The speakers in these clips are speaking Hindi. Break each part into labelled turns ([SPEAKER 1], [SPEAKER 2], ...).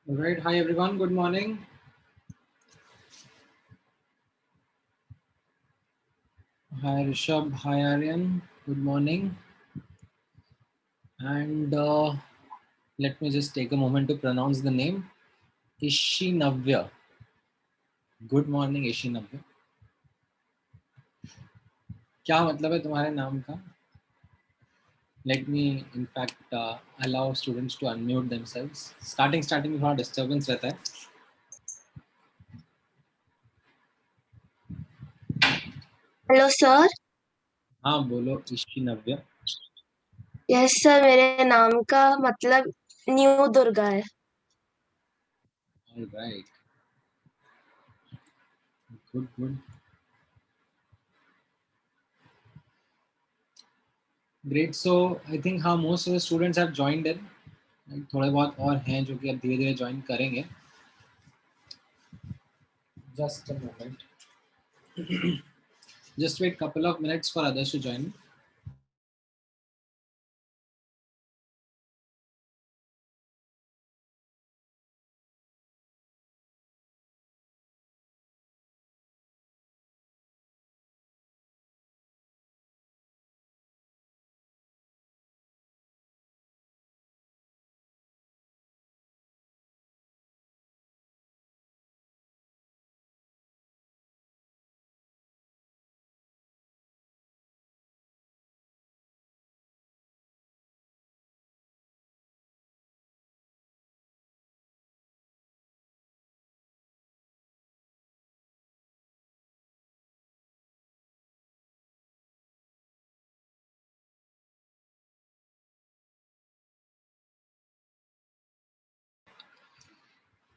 [SPEAKER 1] All right. Hi, everyone. Good morning. Hi, Rishabh. Hi, Aryan. Good morning. And let me just take a moment to pronounce the name. Ishinavya. Good morning, Ishinavya. क्या मतलब है तुम्हारे नाम का? Let me, in fact, allow students to unmute themselves. Starting में थोड़ा disturbance रहता है.
[SPEAKER 2] Hello sir.
[SPEAKER 1] हाँ बोलो इशिनव्या.
[SPEAKER 2] यस सर, मेरे नाम का मतलब न्यू दुर्गा है।
[SPEAKER 1] All right. Good. Great. So I think how most of the students have joined in. थोड़े बहुत और हैं जो कि अब धीरे धीरे ज्वाइन करेंगे. Just a moment. Just wait couple of minutes for others to join.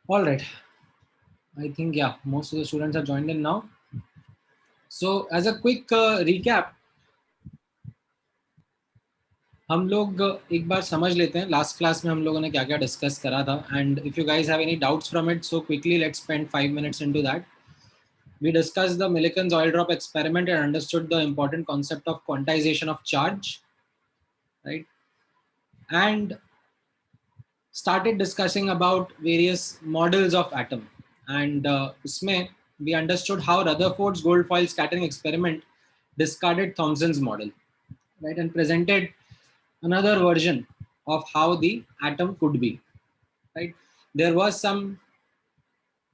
[SPEAKER 1] All right. I think, yeah, most of the students have joined in now. So as a quick recap, हम लोग एक बार समझ लेते हैं लास्ट क्लास में हम लोगों ने क्या क्या डिस्कस करा था. And if you guys have any doubts from it, so quickly let's spend 5 minutes into that. We discussed the Millikan's oil drop experiment and understood the important concept of quantization of charge, right? And started discussing about various models of atom. And उसमें we understood how Rutherford's gold foil scattering experiment discarded Thomson's model, right, and presented another version of how the atom could be, right. There was some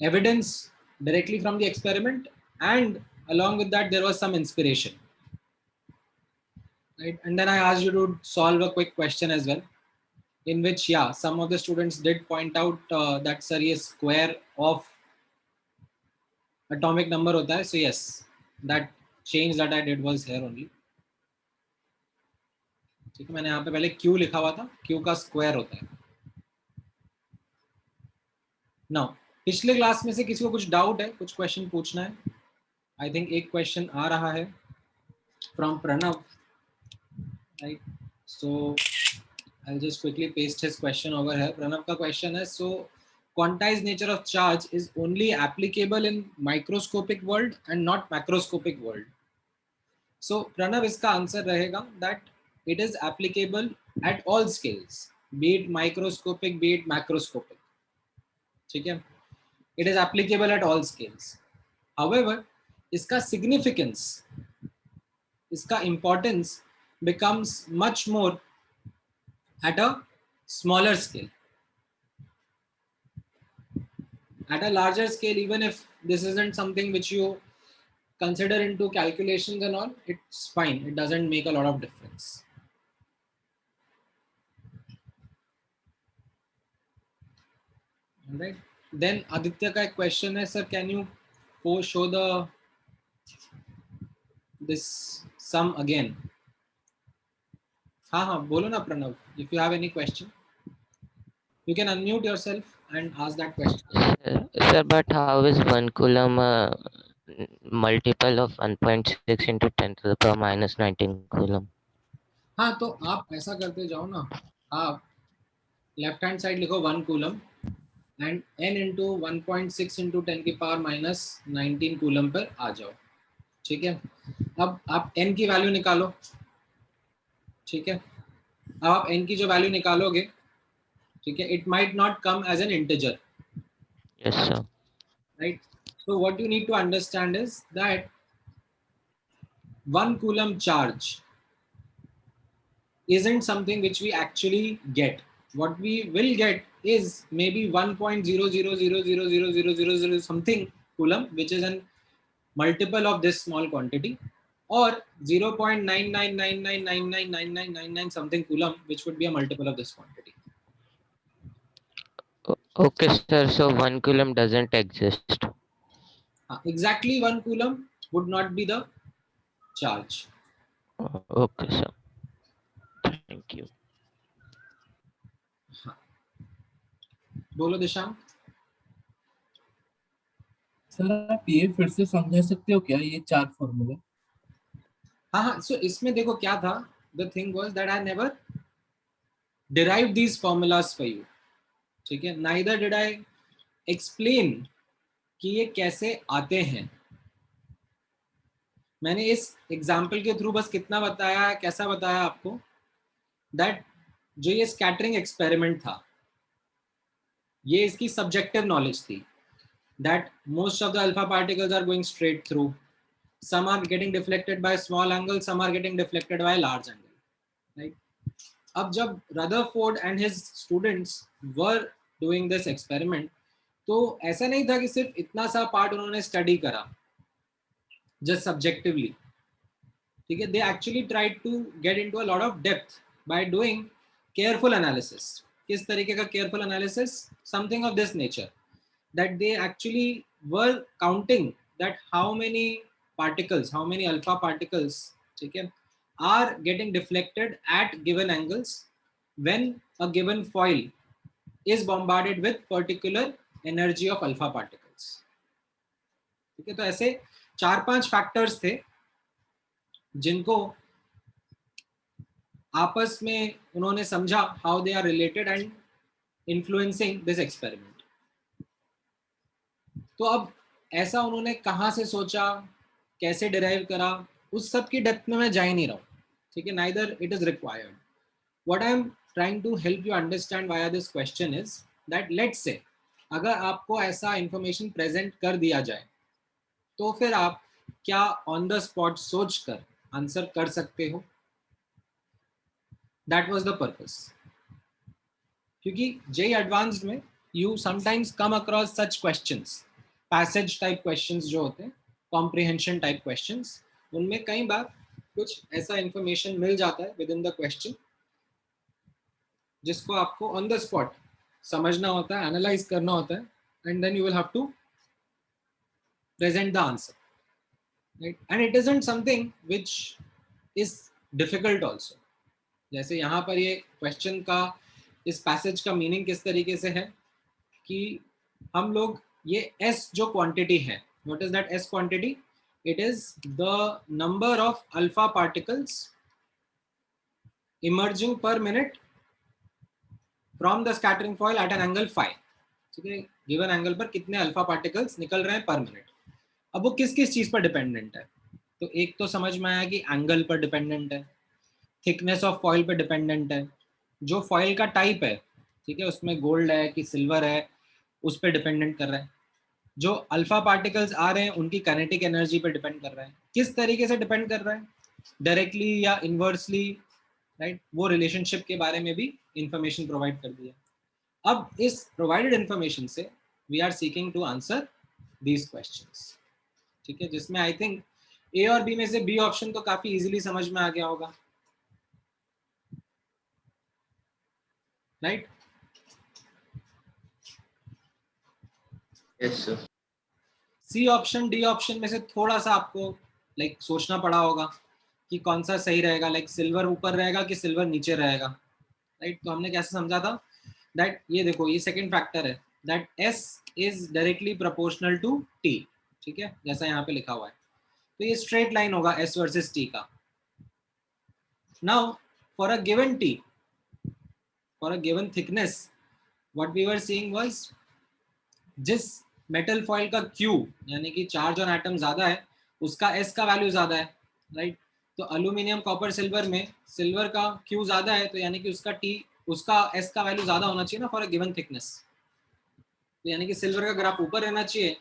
[SPEAKER 1] evidence directly from the experiment, and along with that there was some inspiration, right. And then I asked you to solve a quick question as well, in which, yeah, some of the students did point out that sir, ye square of atomic number होता है. So yes, that change that I did was here only. ठीक है, मैंने यहाँ पे पहले q लिखा हुआ था, q का स्क्वायर होता है. नाउ पिछले क्लास में से किसी को कुछ डाउट है, कुछ क्वेश्चन पूछना है? आई थिंक एक क्वेश्चन आ रहा है from Pranav, right. So I'll just quickly paste his question over here. Pranav का question है, so quantized nature of charge is only applicable in microscopic world and not macroscopic world. So Pranav, इसका आंसर रहेगा that it is applicable at all scales, be it microscopic, be it macroscopic. ठीक है, it is applicable at all scales. However, इसका significance, इसका importance becomes much more at a smaller scale. At a larger scale, even if this isn't something which you consider into calculations and all, it's fine. It doesn't make a lot of difference. All right. Then Aditya का एक question है, sir, can you show the this sum again? हाँ बोलो ना Pranav. If you have any question, you can unmute yourself and ask that question.
[SPEAKER 3] Sir, but how is 1 coulomb multiple of 1.6 into 10 to the power minus 19 coulomb?
[SPEAKER 1] हाँ तो आप ऐसा करते जाओ ना, आप लेफ्ट हैंड साइड लिखो 1 coulomb and n into 1.6 into 10 की पावर माइनस 19 कूलम पर आ जाओ. ठीक है, अब आप n की वैल्यू निकालो. ठीक है, अब आप n की जो वैल्यू निकालोगे ठीक है, it might not come as an integer.
[SPEAKER 3] Yes, sir.
[SPEAKER 1] Right? So what you need to understand is that 1 coulomb charge isn't something which we actually get. What we will get is maybe 1.000000000 something coulomb, which is a multiple of this small quantity, or 0.9999999999 something coulomb, which would be a multiple of this quantity.
[SPEAKER 3] Okay, sir. So 1 coulomb doesn't exist.
[SPEAKER 1] Exactly 1 coulomb would not be the charge.
[SPEAKER 3] Okay, sir. Thank you.
[SPEAKER 1] बोलो दिशांक।
[SPEAKER 4] सर आप ये फिर से समझा सकते हो क्या ये 4 फॉर्मूले?
[SPEAKER 1] हाँ, सो इसमें देखो क्या था, the thing was that I never derive these formulas for you, ठीक है, नाइदर डिड आई एक्सप्लेन कि ये कैसे आते हैं। मैंने इस एग्जाम्पल के थ्रू बस कितना बताया, कैसा बताया आपको, दैट जो ये स्कैटरिंग एक्सपेरिमेंट था, ये इसकी सब्जेक्टिव नॉलेज थी, that most of the alpha particles are going straight through, some are getting deflected by small angle, some are getting deflected by large angle, right? अब जब Rutherford and his students were doing this experiment, तो ऐसा नहीं था कि सिर्फ इतना सा पार्ट उन्होंने स्टडी करा just subjectively, ठीक है, they actually tried to get into a lot of depth by doing careful analysis. किस तरीके का careful analysis? Something of this nature, that they actually were counting that how many particles, how many alpha particles, ठीक है, are getting deflected at given angles when a given foil is bombarded with particular energy of alpha particles. ठीक है, तो ऐसे 4-5 फैक्टर्स थे जिनको आपस में उन्होंने समझा how they are related and influencing this experiment. तो अब ऐसा उन्होंने कहाँ से सोचा, कैसे डिराइव करा, उस सब की डेप्थ में मैं जा ही नहीं रहा हूँ, ठीक है, neither it is required. What I am trying to help you understand via this question is that let's say अगर आपको ऐसा इंफॉर्मेशन प्रेजेंट कर दिया जाए तो फिर आप क्या ऑन द स्पॉट सोच कर आंसर कर सकते हो? दैट वाज द पर्पस, क्योंकि जेईई एडवांस्ड में you sometimes come across such questions, passage type questions जो होते हैं, कॉम्प्रिहेंशन टाइप क्वेश्चंस, उनमें कई बार कुछ ऐसा इंफॉर्मेशन मिल जाता है विद इन द क्वेश्चन जिसको आपको ऑन द स्पॉट समझना होता है, एनालाइज करना होता है, and then you will have to present the answer, right? And it isn't something which is difficult also. जैसे यहाँ पर ये क्वेश्चन का, इस पैसेज का मीनिंग किस तरीके से है कि हम लोग ये S जो क्वांटिटी है, what is that S quantity? It is the number of alpha particles emerging per minute from the scattering foil at an angle phi, ठीक है, गिवन एंगल पर कितने अल्फा पार्टिकल्स निकल रहे हैं पर मिनट। अब वो किस किस चीज पर डिपेंडेंट है? तो एक तो समझ में आया कि एंगल पर डिपेंडेंट है, थिकनेस ऑफ फॉइल पर डिपेंडेंट है, जो फॉइल का टाइप है, ठीक है, उसमें गोल्ड है कि सिल्वर है, उस पर डिपेंडेंट कर रहा है, जो अल्फा पार्टिकल्स आ रहे हैं उनकी काइनेटिक एनर्जी पर डिपेंड कर रहा है, किस तरीके से डिपेंड कर रहा है, डायरेक्टली या इनवर्सली, राइट? वो रिलेशनशिप के बारे में भी इंफॉर्मेशन प्रोवाइड कर दिया। अब इस प्रोवाइडेड इंफॉर्मेशन से we are seeking to answer these questions, ठीक है, जिसमें आई थिंक ए और बी में से बी ऑप्शन तो काफी इजीली समझ में आ गया होगा, right?
[SPEAKER 3] Yes sir.
[SPEAKER 1] C option, D option में से थोड़ा सा आपको लाइक सोचना पड़ा होगा कि कौन सा सही रहेगा, लाइक सिल्वर ऊपर रहेगा कि सिल्वर नीचे रहेगा, राइट? तो हमने कैसे समझा था दैट ये देखो, ये सेकंड फैक्टर है that S is directly proportional to T, ठीक है, जैसा यहाँ पे लिखा हुआ है, तो ये स्ट्रेट लाइन होगा S वर्सेस T का। Now for a given T, for a given thickness, what we were seeing was जिस मेटल फॉइल का Q यानी कि चार्ज ऑन एटम ज्यादा है उसका S का वैल्यू ज्यादा है, राइट? तो एल्यूमिनियम, कॉपर, सिल्वर में सिल्वर का Q ज्यादा है तो यानी कि उसका T उसका s का वैल्यू ज्यादा होना चाहिए ना फॉर अ गिवन थिकनेस। तो यानी कि सिल्वर का ग्राफ ऊपर रहना चाहिए,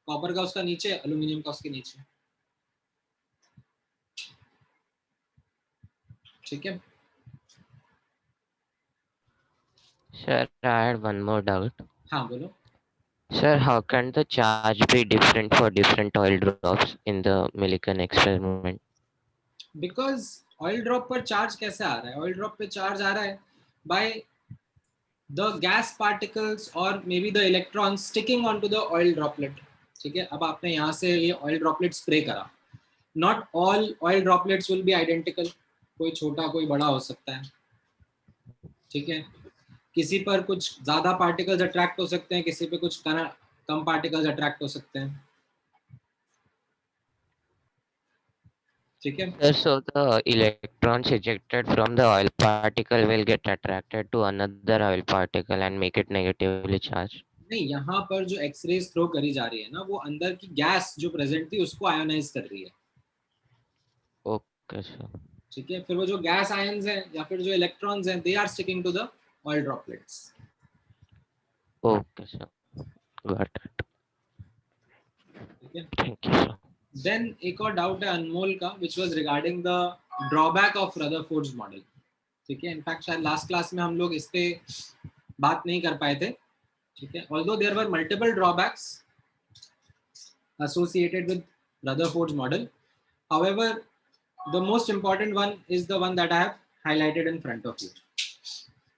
[SPEAKER 1] कॉपर का उसका नीचे, एल्यूमिनियम का उसके नीचे। ठीक है।
[SPEAKER 3] Sir, I had one more doubt.
[SPEAKER 1] हाँ बोलो।
[SPEAKER 3] Sir, how can the charge be different for different oil drops in the Millikan experiment?
[SPEAKER 1] Because oil drop पर चार्ज कैसे आ रहा है? ऑयल ड्रॉप पे चार्ज आ रहा है बाय द गैस पार्टिकल्स और may be the electron sticking on to the oil droplet. ठीक है, अब आपने यहाँ से ये ऑयल ड्रॉपलेट स्प्रे करा, not all oil droplets will be identical, कोई छोटा कोई बड़ा हो सकता है। ठीक है, किसी पर कुछ ज्यादा पार्टिकल्स अट्रैक्ट हो सकते हैं, किसी पे कुछ कम पार्टिकल्स अट्रैक्ट हो सकते हैं। ठीक है,
[SPEAKER 3] Sir, so the electrons ejected from the oil particle will get attracted to another oil particle and make it negatively charged.
[SPEAKER 1] नहीं, यहाँ पर जो एक्सरेज थ्रो करी जा रही है ना, वो अंदर की गैस जो प्रेजेंट थी उसको आयोनाइज कर रही है।
[SPEAKER 3] Okay, sir.
[SPEAKER 1] ठीक है, फिर वो जो गैस आयंस हैं या फिर जो इलेक्ट्रॉन्स हैं, they are sticking to the oil droplets.
[SPEAKER 3] Okay, sir. Got it.
[SPEAKER 1] ठीक है,
[SPEAKER 3] Thank you, sir.
[SPEAKER 1] देन एक और डाउट है अनमोल का, which was regarding the drawback of Rutherford's model. ठीक है, इनफैक्ट शायद लास्ट क्लास में हम लोग इस पे बात नहीं कर पाए थे। ठीक है, although there were multiple drawbacks associated with Rutherford's model, however the most important one is the one that I have highlighted in front of you.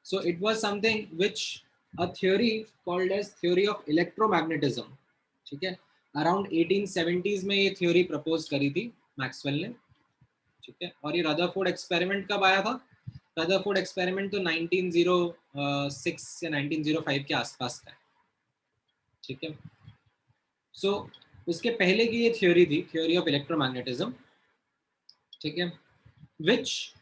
[SPEAKER 1] So it was something which a theory called as theory of electromagnetism, ठीक है, अराउंड 1870s में ये थ्योरी प्रपोज करी थी मैक्सवेल ने। ठीक है, और ये रदरफोर्ड एक्सपेरिमेंट कब आया था? रदरफोर्ड एक्सपेरिमेंट तो 1906 या 1905 के आसपास का है। ठीक है, सो उसके पहले की ये थ्योरी थी, थ्योरी ऑफ इलेक्ट्रोमैग्नेटिज्म। ठीक है, which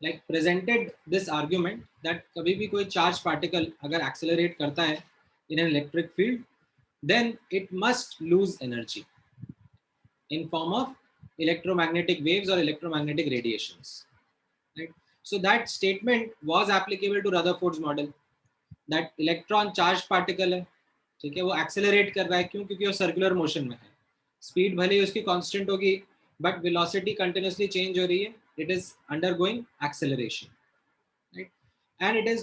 [SPEAKER 1] like presented this argument that कभी भी कोई चार्ज पार्टिकल अगर एक्सेलरेट करता है in an electric field, then it must lose energy in form of electromagnetic waves or electromagnetic radiations, right? So that statement was applicable to Rutherford's model, that electron charged particle है, ठीक है, वो accelerate कर रहा है, क्यों? क्योंकि वो circular motion में है, speed भले ही उसकी constant होगी but velocity continuously change हो रही है, it is undergoing acceleration, right? And it is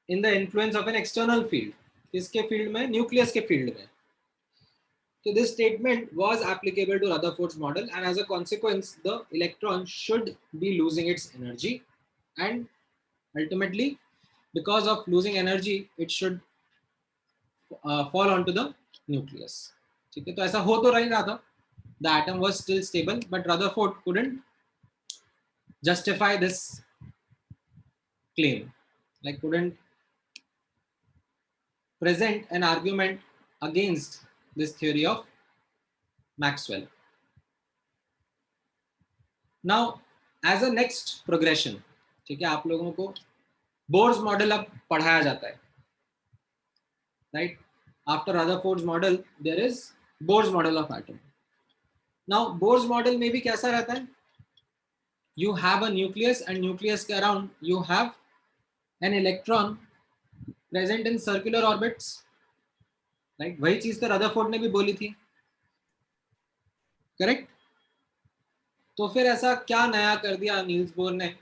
[SPEAKER 1] in the influence of an external field, किसके फील्ड में? न्यूक्लियस के फील्ड में। So this statement was applicable to Rutherford's model, and as a consequence, the electron should be losing its energy, and ultimately, because of losing energy, it should fall onto the nucleus. ठीक है, तो ऐसा हो तो नहीं रहा था, the atom was still stable, but Rutherford couldn't justify this claim, like couldn't present an argument against this theory of Maxwell. Now, as a next progression, ठीक है, आप लोगों को बोर्स मॉडल अब पढ़ाया जाता है, right? After Rutherford's model there is Bohr's model of atom. Now Bohr's model में भी कैसा रहता है? You have a nucleus, and nucleus के around you have an electron present in circular orbits, right? वही चीज तो रदरफोर्ड ने भी बोली थी, करेक्ट? तो फिर ऐसा क्या नया कर दिया नील्स बोर ने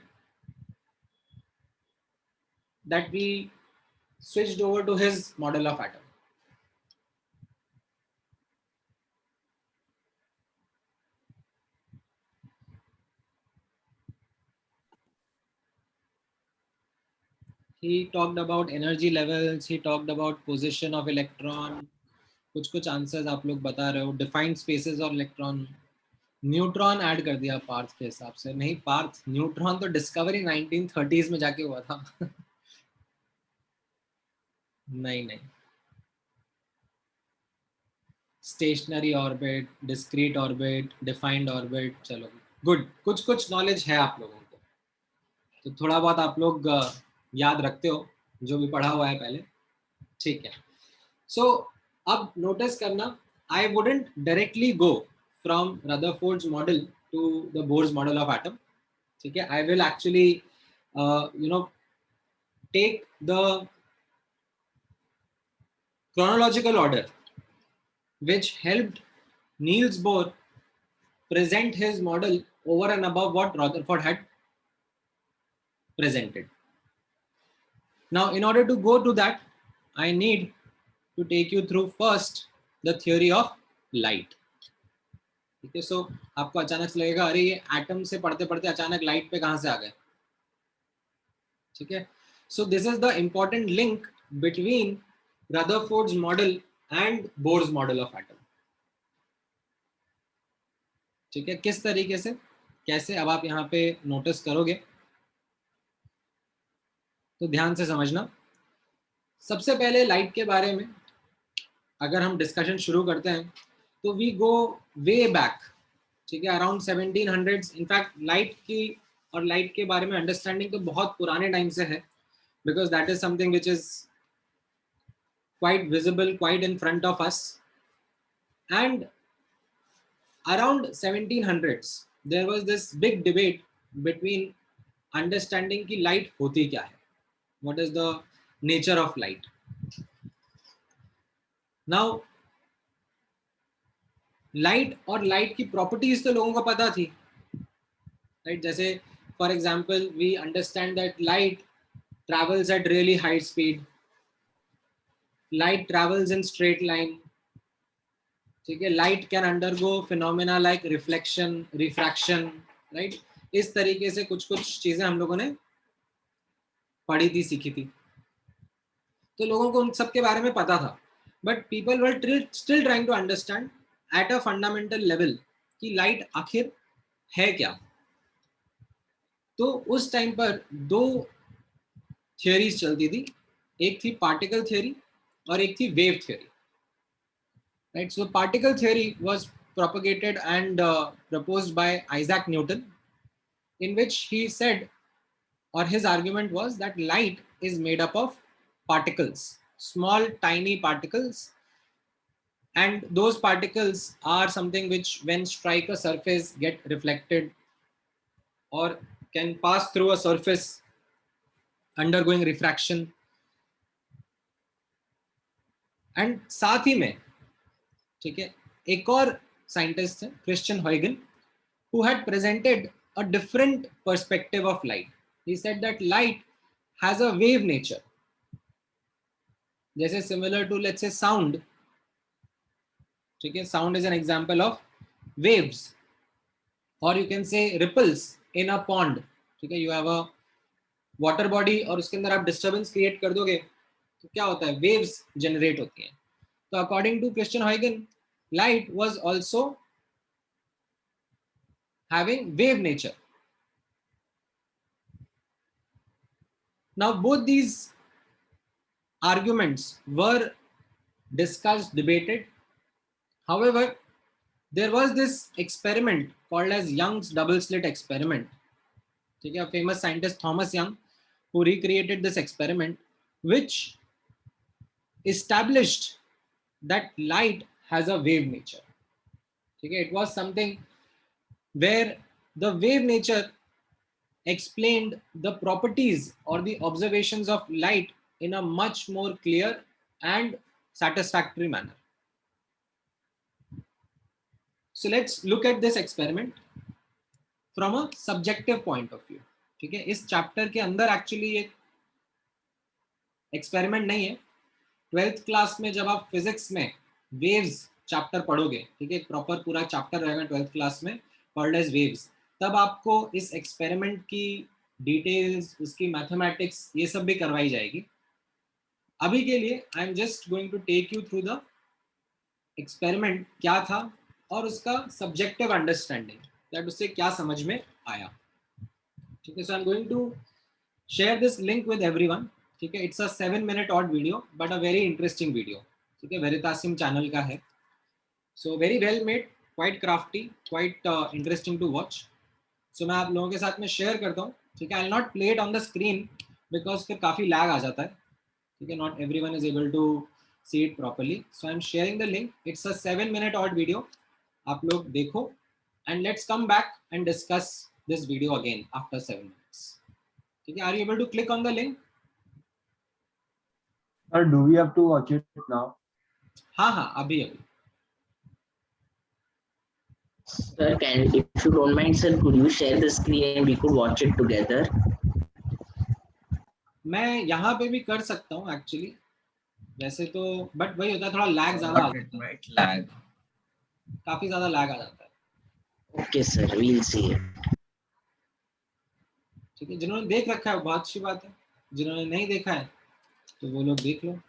[SPEAKER 1] that we switched over to his model of atom? He talked about energy levels, he talked about position of electron, कुछ आंसर्स आप लोग बता रहे हो, डिफाइंड स्पेसेस और इलेक्ट्रॉन, न्यूट्रॉन ऐड कर दिया पार्थ के हिसाब से। नहीं पार्थ, न्यूट्रॉन तो डिस्कवरी 1930s में जाके हुआ था। नहीं, stationery orbit, discrete orbit, defined orbit, चलो गुड, कुछ नॉलेज है आप लोगों को, तो थोड़ा बहुत आप लोग याद रखते हो जो भी पढ़ा हुआ है पहले। ठीक है, सो अब नोटिस करना, I wouldn't directly go from Rutherford's model to the Bohr's model of atom. ठीक है, I will actually take the chronological order which helped Niels Bohr present his model over and above what Rutherford had presented. Now, in order to go to that, I need to take you through first the theory of light. ठीक है, सो आपको अचानक से लगेगा अरे ये एटम से पढ़ते पढ़ते अचानक लाइट पे कहां से आ गए. ठीक है, so this is the important link between Rutherford's model and bourse model of atom. ठीक है, किस तरीके से, कैसे, अब आप यहाँ पे नोटिस करोगे तो ध्यान से समझना. सबसे पहले लाइट के बारे में अगर हम डिस्कशन शुरू करते हैं तो वी गो वे बैक. ठीक है, अराउंड 1700s. इनफैक्ट लाइट की और लाइट के बारे में अंडरस्टैंडिंग तो बहुत पुराने टाइम से है, because that is something which is quite visible, quite in front of us. And around 1700s there was this big debate between understanding ki light hoti kya hai, what is the nature of light. Now light और light की properties तो लोगों को पता थी, right? जैसे for example we understand that light travels at really high speed, light travels in straight line. ठीक है, light can undergo phenomena like reflection, refraction, right. इस तरीके से कुछ कुछ चीजें हम लोगों ने पढ़ी थी, सीखी थी, तो लोगों को उन सब के बारे में पता था. But people were still trying to understand at a fundamental level कि लाइट आखिर है क्या. तो उस टाइम पर दो थियोरीज चलती थी, एक थी पार्टिकल थ्योरी और एक थी wave theory. Right, so particle theory was propagated and proposed by Isaac Newton, in which he said, or his argument was, that light is made up of particles, small tiny particles, and those particles are something which when strike a surface get reflected or can pass through a surface undergoing refraction. And साथ ही में, ठीक है, एक और साइंटिस्ट है Christian हॉयगन, who had presented a different perspective of light. He said that light has a wave nature, जैसे similar to let's say sound. ठीक है, sound is an example of waves, or you can say ripples in a pond. ठीक है, you have a water body और उसके अंदर आप disturbance create कर दोगे तो क्या होता है, waves generate होती हैं. तो according to Christian Huygens, light was also having wave nature. Now both these arguments were discussed, debated. However, there was this experiment called as Young's double slit experiment. ठीक है, famous scientist Thomas Young who recreated this experiment, which established that light has a wave nature. ठीक है, it was something where the wave nature explained the properties or the observations of light in a much more clear and satisfactory manner. So let's look at this experiment from a subjective point of view. ठीक है, इस चैप्टर के अंदर एक्चुअली एक एक्सपेरिमेंट नहीं है. 12th क्लास में जब आप फिजिक्स में वेव्स चैप्टर पढ़ोगे, ठीक है, प्रॉपर पूरा चैप्टर रहेगा 12th क्लास में कॉल्ड एज वेव्स, तब आपको इस एक्सपेरिमेंट की डिटेल्स, उसकी मैथमेटिक्स, ये सब भी करवाई जाएगी. अभी के लिए I am just going to take you through the experiment, क्या था और उसका सब्जेक्टिव अंडरस्टैंडिंग, दैट उससे क्या समझ में आया. ठीक है, so I am going to share this link with everyone. ठीक है, it's a 7-minute odd video but a very interesting video. ठीक है, वेरितासिम चैनल का है. So very well made, quite crafty, quite interesting to watch. So मैं आप लोगों के साथ में शेयर करता हूँ. ठीक है, I will not play it on the screen because फिर काफ़ी लैग आ जाता है. ठीक है, not everyone is able to see it properly. So I am sharing the link. It's a 7-minute odd video. आप लोग देखो and let's come back and discuss this video again after 7 minutes. ठीक है, are you able to click on the link?
[SPEAKER 5] Or do we have to watch it now?
[SPEAKER 1] हाँ हाँ अभी अभी.
[SPEAKER 6] Sir, if you don't mind, sir, could you share the screen and we could watch it together?
[SPEAKER 1] मैं यहाँ पे भी कर सकता हूँ एक्चुअली वैसे तो, बट वही होता है थोड़ा लैग ज्यादा आ
[SPEAKER 7] But it
[SPEAKER 1] जाता है,
[SPEAKER 7] might lag.
[SPEAKER 1] काफी ज्यादा लैग आ जाता है.
[SPEAKER 6] Okay, sir, we'll see it.
[SPEAKER 1] ठीक है, जिन्होंने देख रखा है बहुत अच्छी बात है, जिन्होंने नहीं देखा है तो वो लोग देख लो.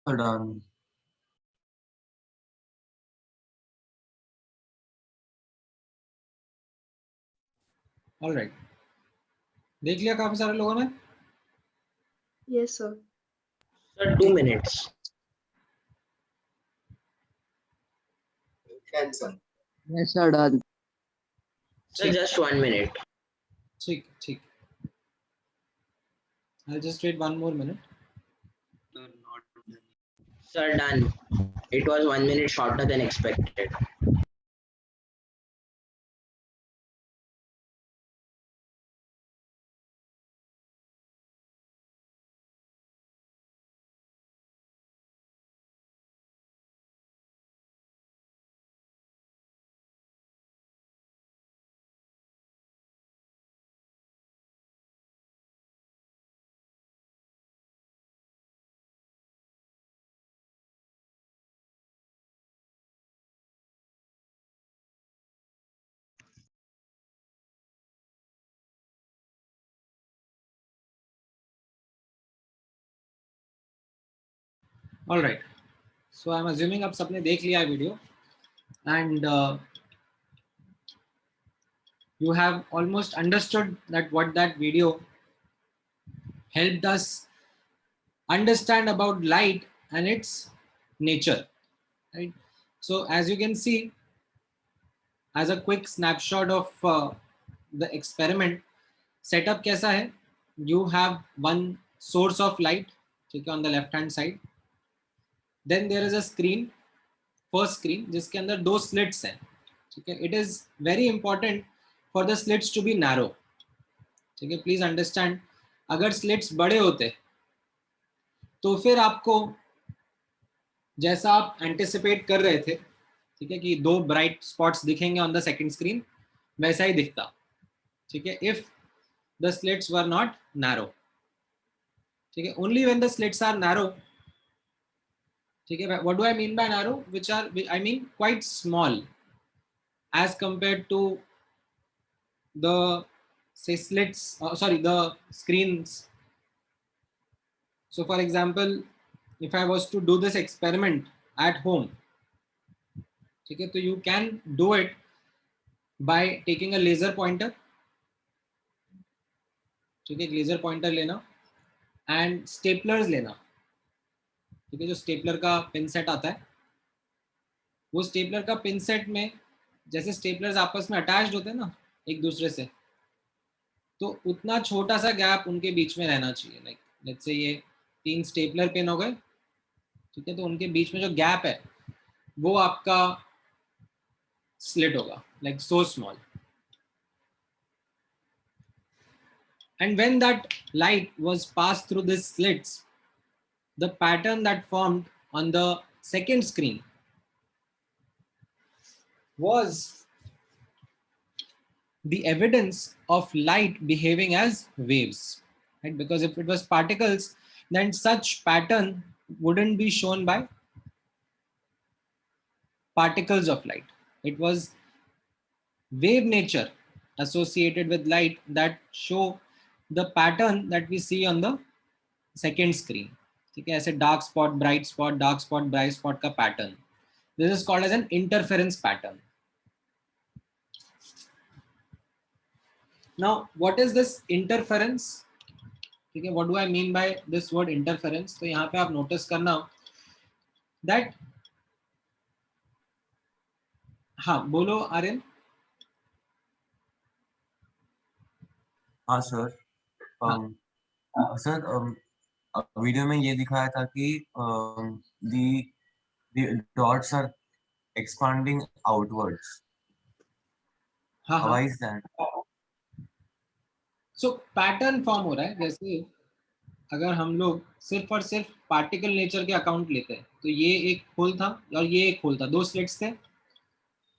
[SPEAKER 5] Sir, done.
[SPEAKER 1] ऑल राइट, देख लिया काफी सारे लोगों ने?
[SPEAKER 2] Yes, sir.
[SPEAKER 6] Sir, 2 minutes.
[SPEAKER 7] Yes, sir, done.
[SPEAKER 6] Sir, just 1 minute.
[SPEAKER 1] ठीक ठीक, I'll just wait one more minute.
[SPEAKER 6] Sir, done. It was 1 minute shorter than expected.
[SPEAKER 1] All right, so I'm assuming अब सबने देख लिया है video, and you have almost understood that what that video helped us understand about light and its nature, right? So as you can see, as a quick snapshot of the experiment setup कैसा है, you have one source of light, ठीक है, on the left hand side. Then there is a screen, first screen, जिसके अंदर दो slits हैं, ठीक है. It is very important for the slits to be narrow, ठीक है. Please understand, अगर slits बड़े होते तो फिर आपको जैसा आप एंटिसिपेट कर रहे थे, ठीक है, कि दो ब्राइट स्पॉट्स दिखेंगे ऑन द सेकंड स्क्रीन, वैसा ही दिखता, ठीक है, if the slits were not narrow, ठीक है. Only when the slits are narrow, ठीक है, what do I mean by narrow, which are, I mean quite small as compared to the say slits, sorry, the screens. So for example, if I was to do this experiment at home, ठीक है, तो you can do it by taking a laser pointer, ठीक है, एक लेजर पॉइंटर लेना एंड स्टेपलर्स लेना, ठीक है, जो स्टेपलर का पिन सेट आता है, वो स्टेपलर का पिन सेट में जैसे स्टेपलर्स आपस में अटैच्ड होते हैं ना एक दूसरे से, तो उतना छोटा सा गैप उनके बीच में रहना चाहिए. लाइक लेट्स से ये 3 स्टेपलर पिन हो गए, ठीक है, तो उनके बीच में जो गैप है वो आपका स्लिट होगा, like so small. And when that light was passed through these slits, the pattern that formed on the second screen was the evidence of light behaving as waves, right? Because if it was particles, then such pattern wouldn't be shown by particles of light. It was wave nature associated with light that show the pattern that we see on the second screen, ठीक है, ऐसे dark spot, bright spot का pattern. This is called as an interference pattern. Now, what is this interference? ठीक है, what do I mean by this word interference? तो यहाँ पे आप notice करना that, हाँ बोलो आर्यन.
[SPEAKER 5] हाँ सर. सर वीडियो में ये दिखाया था कि the dots are expanding outwards.
[SPEAKER 1] हाँ
[SPEAKER 5] Why
[SPEAKER 1] हाँ.
[SPEAKER 5] is that?
[SPEAKER 1] So pattern form हो रहा है. जैसे अगर हम लोग सिर्फ और सिर्फ पार्टिकल नेचर के अकाउंट लेते हैं, तो ये एक होल था और ये एक होल था, दो स्लिट्स थे,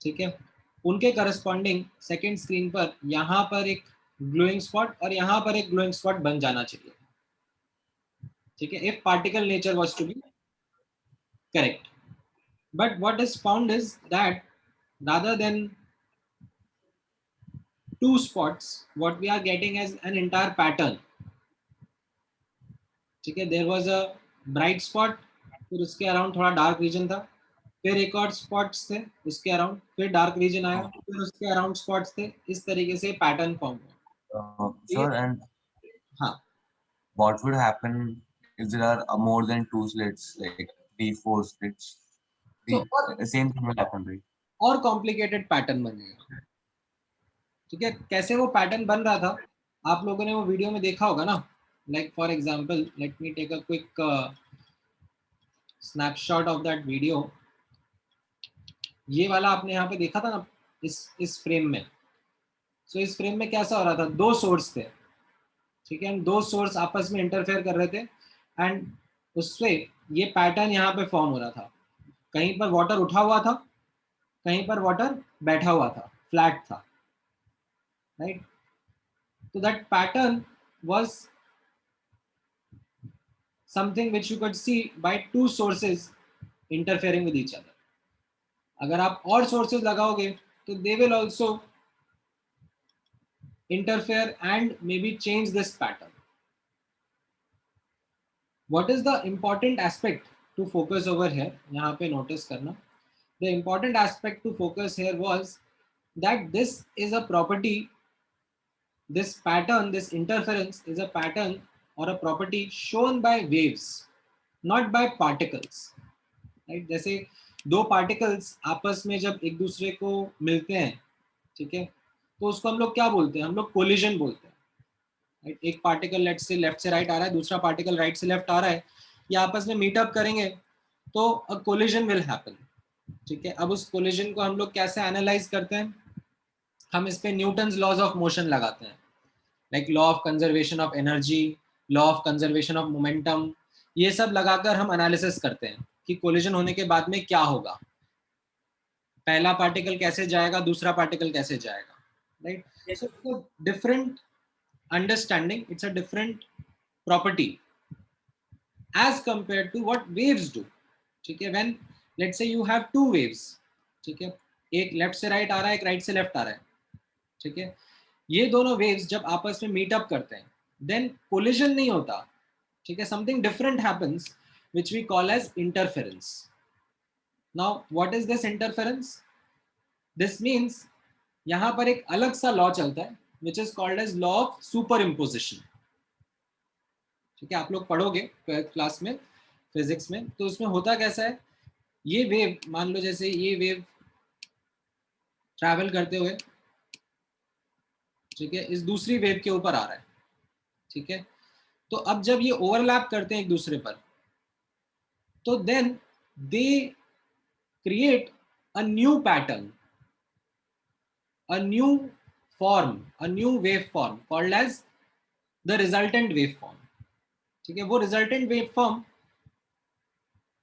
[SPEAKER 1] ठीक है, उनके करस्पॉन्डिंग सेकेंड स्क्रीन पर यहाँ पर एक ग्लोइंग स्पॉट और यहाँ पर एक ग्लोइंग स्पॉट बन जाना चाहिए, ठीक है, if particle nature was to be correct. But what is found is that rather than two spots, what we are getting as an entire pattern, ठीक है. There was a bright spot फिर उसके अराउंड थोड़ा डार्क रीजन था, फिर एक और स्पॉट्स थे उसके अराउंड, फिर डार्क रीजन आया, फिर उसके अराउंड स्पॉट्स थे, इस तरीके से पैटर्न फॉर्म हुआ।
[SPEAKER 5] Sir, and
[SPEAKER 1] हाँ,
[SPEAKER 5] what would happen if there are more than two slits, like 3-4 slits?
[SPEAKER 1] तो
[SPEAKER 5] The same thing will happen, right?
[SPEAKER 1] और कॉम्प्लिकेटेड पैटर्न बनेगा। ठीक है, कैसे वो पैटर्न बन रहा था आप लोगों ने वो वीडियो में देखा होगा ना। Like for example let me take a quick snapshot of that video. ये वाला आपने यहाँ पे देखा था ना, इस फ्रेम में। सो इस फ्रेम में कैसा हो रहा था, दो सोर्स थे, ठीक है, दो सोर्स आपस में इंटरफेयर कर रहे थे, एंड उससे ये पैटर्न यहाँ पे फॉर्म हो रहा था। कहीं पर वाटर उठा हुआ था, कहीं पर वाटर बैठा हुआ था, फ्लैट था, राइट। तो that pattern was something which you could see by two sources interfering with each other. अगर आप और sources लगाओगे तो they will also interfere and maybe change this pattern. What is the important aspect to focus over here? यहाँ पे notice करना. The important aspect to focus here was that this is a property, this pattern, this interference is a pattern or a property shown by waves, not by particles. Right, जैसे दो पार्टिकल्स आपस में जब एक दूसरे को मिलते हैं, ठीक है, तो उसको हम लोग क्या बोलते हैं, हम लोग कोलिजन बोलते हैं, राइट। एक पार्टिकल लेफ्ट से राइट आ रहा है, दूसरा पार्टिकल राइट से लेफ्ट आ रहा है, ये आपस में मीटअप करेंगे तो अ कोलिजन विल हैपन, ठीक है। अब उस कोलिजन को हम लोग कैसे एनालाइज करते हैं, हम इस पे न्यूटन्स लॉज ऑफ मोशन लगाते हैं, like law of conservation of energy, law of conservation of momentum, ये सब लगाकर हम एनालिसिस करते हैं कि कोलिजन होने के बाद में क्या होगा, पहला पार्टिकल कैसे जाएगा, दूसरा पार्टिकल कैसे जाएगा, right. So different understanding, it's a different property as compare to what waves do, ठीक है। When let's say you have two waves, ठीक है, एक लेफ्ट से राइट आ रहा है, एक राइट से लेफ्ट आ रहा है, ठीक है, ये दोनों वेव्स जब आपस में मीट अप करते हैं देन कोलिजन नहीं होता, ठीक है, something different happens which we call as interference. Now what is this interference? This means यहाँ पर एक अलग सा लॉ चलता है which is called as law of superimposition, ठीक है, आप लोग पढ़ोगे क्लास में फिजिक्स में, तो उसमें होता कैसा है, ये वेव मान लो जैसे ये वेव ट्रैवल करते हुए, ठीक है, इस दूसरी वेव के ऊपर आ रहा है, ठीक है, तो अब जब ये ओवरलैप करते हैं एक दूसरे पर, तो then they create a new pattern, a new form, a new waveform called as the resultant waveform, ठीक है। वो resultant waveform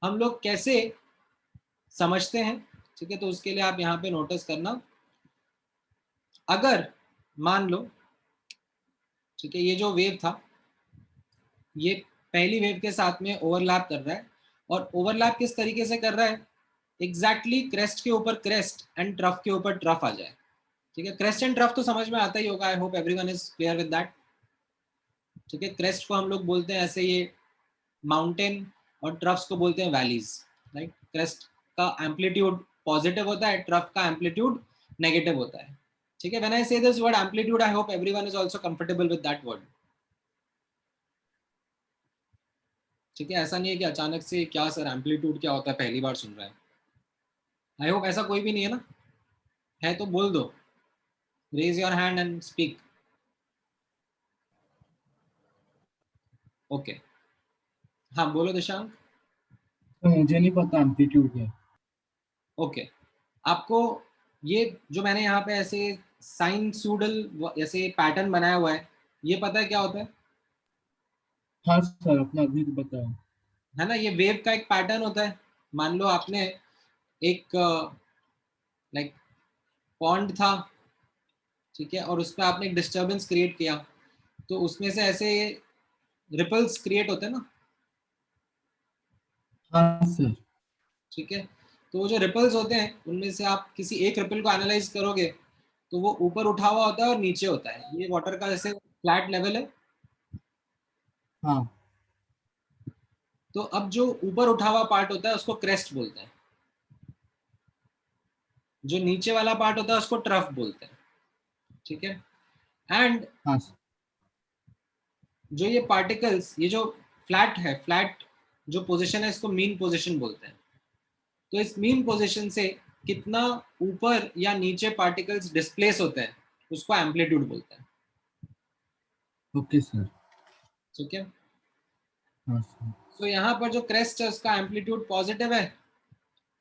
[SPEAKER 1] हम लोग कैसे समझते हैं, ठीक है, तो उसके लिए आप यहाँ पे नोटिस करना, अगर मान लो, ठीक है, ये जो वेव था ये पहली वेव के साथ में ओवरलैप कर रहा है, और ओवरलैप किस तरीके से कर रहा है, एग्जैक्टली क्रेस्ट के ऊपर क्रेस्ट एंड ट्रफ के ऊपर ट्रफ आ जाए, ठीक है। क्रेस्ट एंड ट्रफ तो समझ में आता ही होगा, I hope everyone is clear with that, ठीक है। क्रेस्ट को हम लोग बोलते हैं ऐसे ये माउंटेन, और ट्रफ्स को बोलते हैं वैलीज, राइट। क्रेस्ट का एम्पलीट्यूड पॉजिटिव होता है, ट्रफ का एम्पलीट्यूड नेगेटिव होता है, ठीक है। व्हेन आई से this word amplitude, I hope everyone is also comfortable with that word, ठीक है। ऐसा नहीं है कि अचानक से क्या सर एम्पलीट्यूड क्या होता है पहली बार सुन रहा है, आई होप ऐसा कोई भी नहीं है ना, है तो बोल दो, raise your hand and speak, okay. हाँ बोलो दिशांक।
[SPEAKER 4] तो मुझे नहीं पता एम्पलीट्यूड क्या है।
[SPEAKER 1] ओके, आपको ये जो मैंने यहाँ पे ऐसे साइनसोइडल ऐसे पैटर्न बनाया हुआ है, ये पता है क्या होता है?
[SPEAKER 4] हाँ सर, अपना अभी तो बताओ।
[SPEAKER 1] है ना, ये वेव का एक पैटर्न होता है। मान लो आपने एक लाइक पॉन्ड था, ठीक है, और उस पर आपने एक डिस्टर्बेंस क्रिएट किया, तो उसमें से ऐसे रिपल्स क्रिएट होते हैं ना,
[SPEAKER 4] हाँ सर।
[SPEAKER 1] ठीक है। तो वो जो रिपल्स होते हैं उनमें से आप किसी एक रिपल को एनालाइज करोगे तो वो ऊपर उठा हुआ होता है और नीचे होता है, ये वाटर का जैसे फ्लैट लेवल है,
[SPEAKER 4] हाँ।
[SPEAKER 1] तो अब जो ऊपर उठा हुआ पार्ट होता है उसको क्रेस्ट बोलते हैं, जो नीचे वाला पार्ट होता है उसको ट्रफ बोलते हैं, ठीक है। एंड
[SPEAKER 4] हाँ सर।
[SPEAKER 1] जो ये पार्टिकल्स, ये जो फ्लैट है, फ्लैट जो पोजीशन है इसको मीन पोजीशन बोलते हैं। तो इस मीन पोजीशन से कितना ऊपर या नीचे पार्टिकल्स डिस्प्लेस होते हैं उसको एम्पलीट्यूड बोलते हैं,
[SPEAKER 4] ओके सर।
[SPEAKER 1] ठीक है।
[SPEAKER 4] हाँ सर।
[SPEAKER 1] तो यहाँ पर जो क्रेस्ट है उसका एम्पलीट्यूड पॉजिटिव है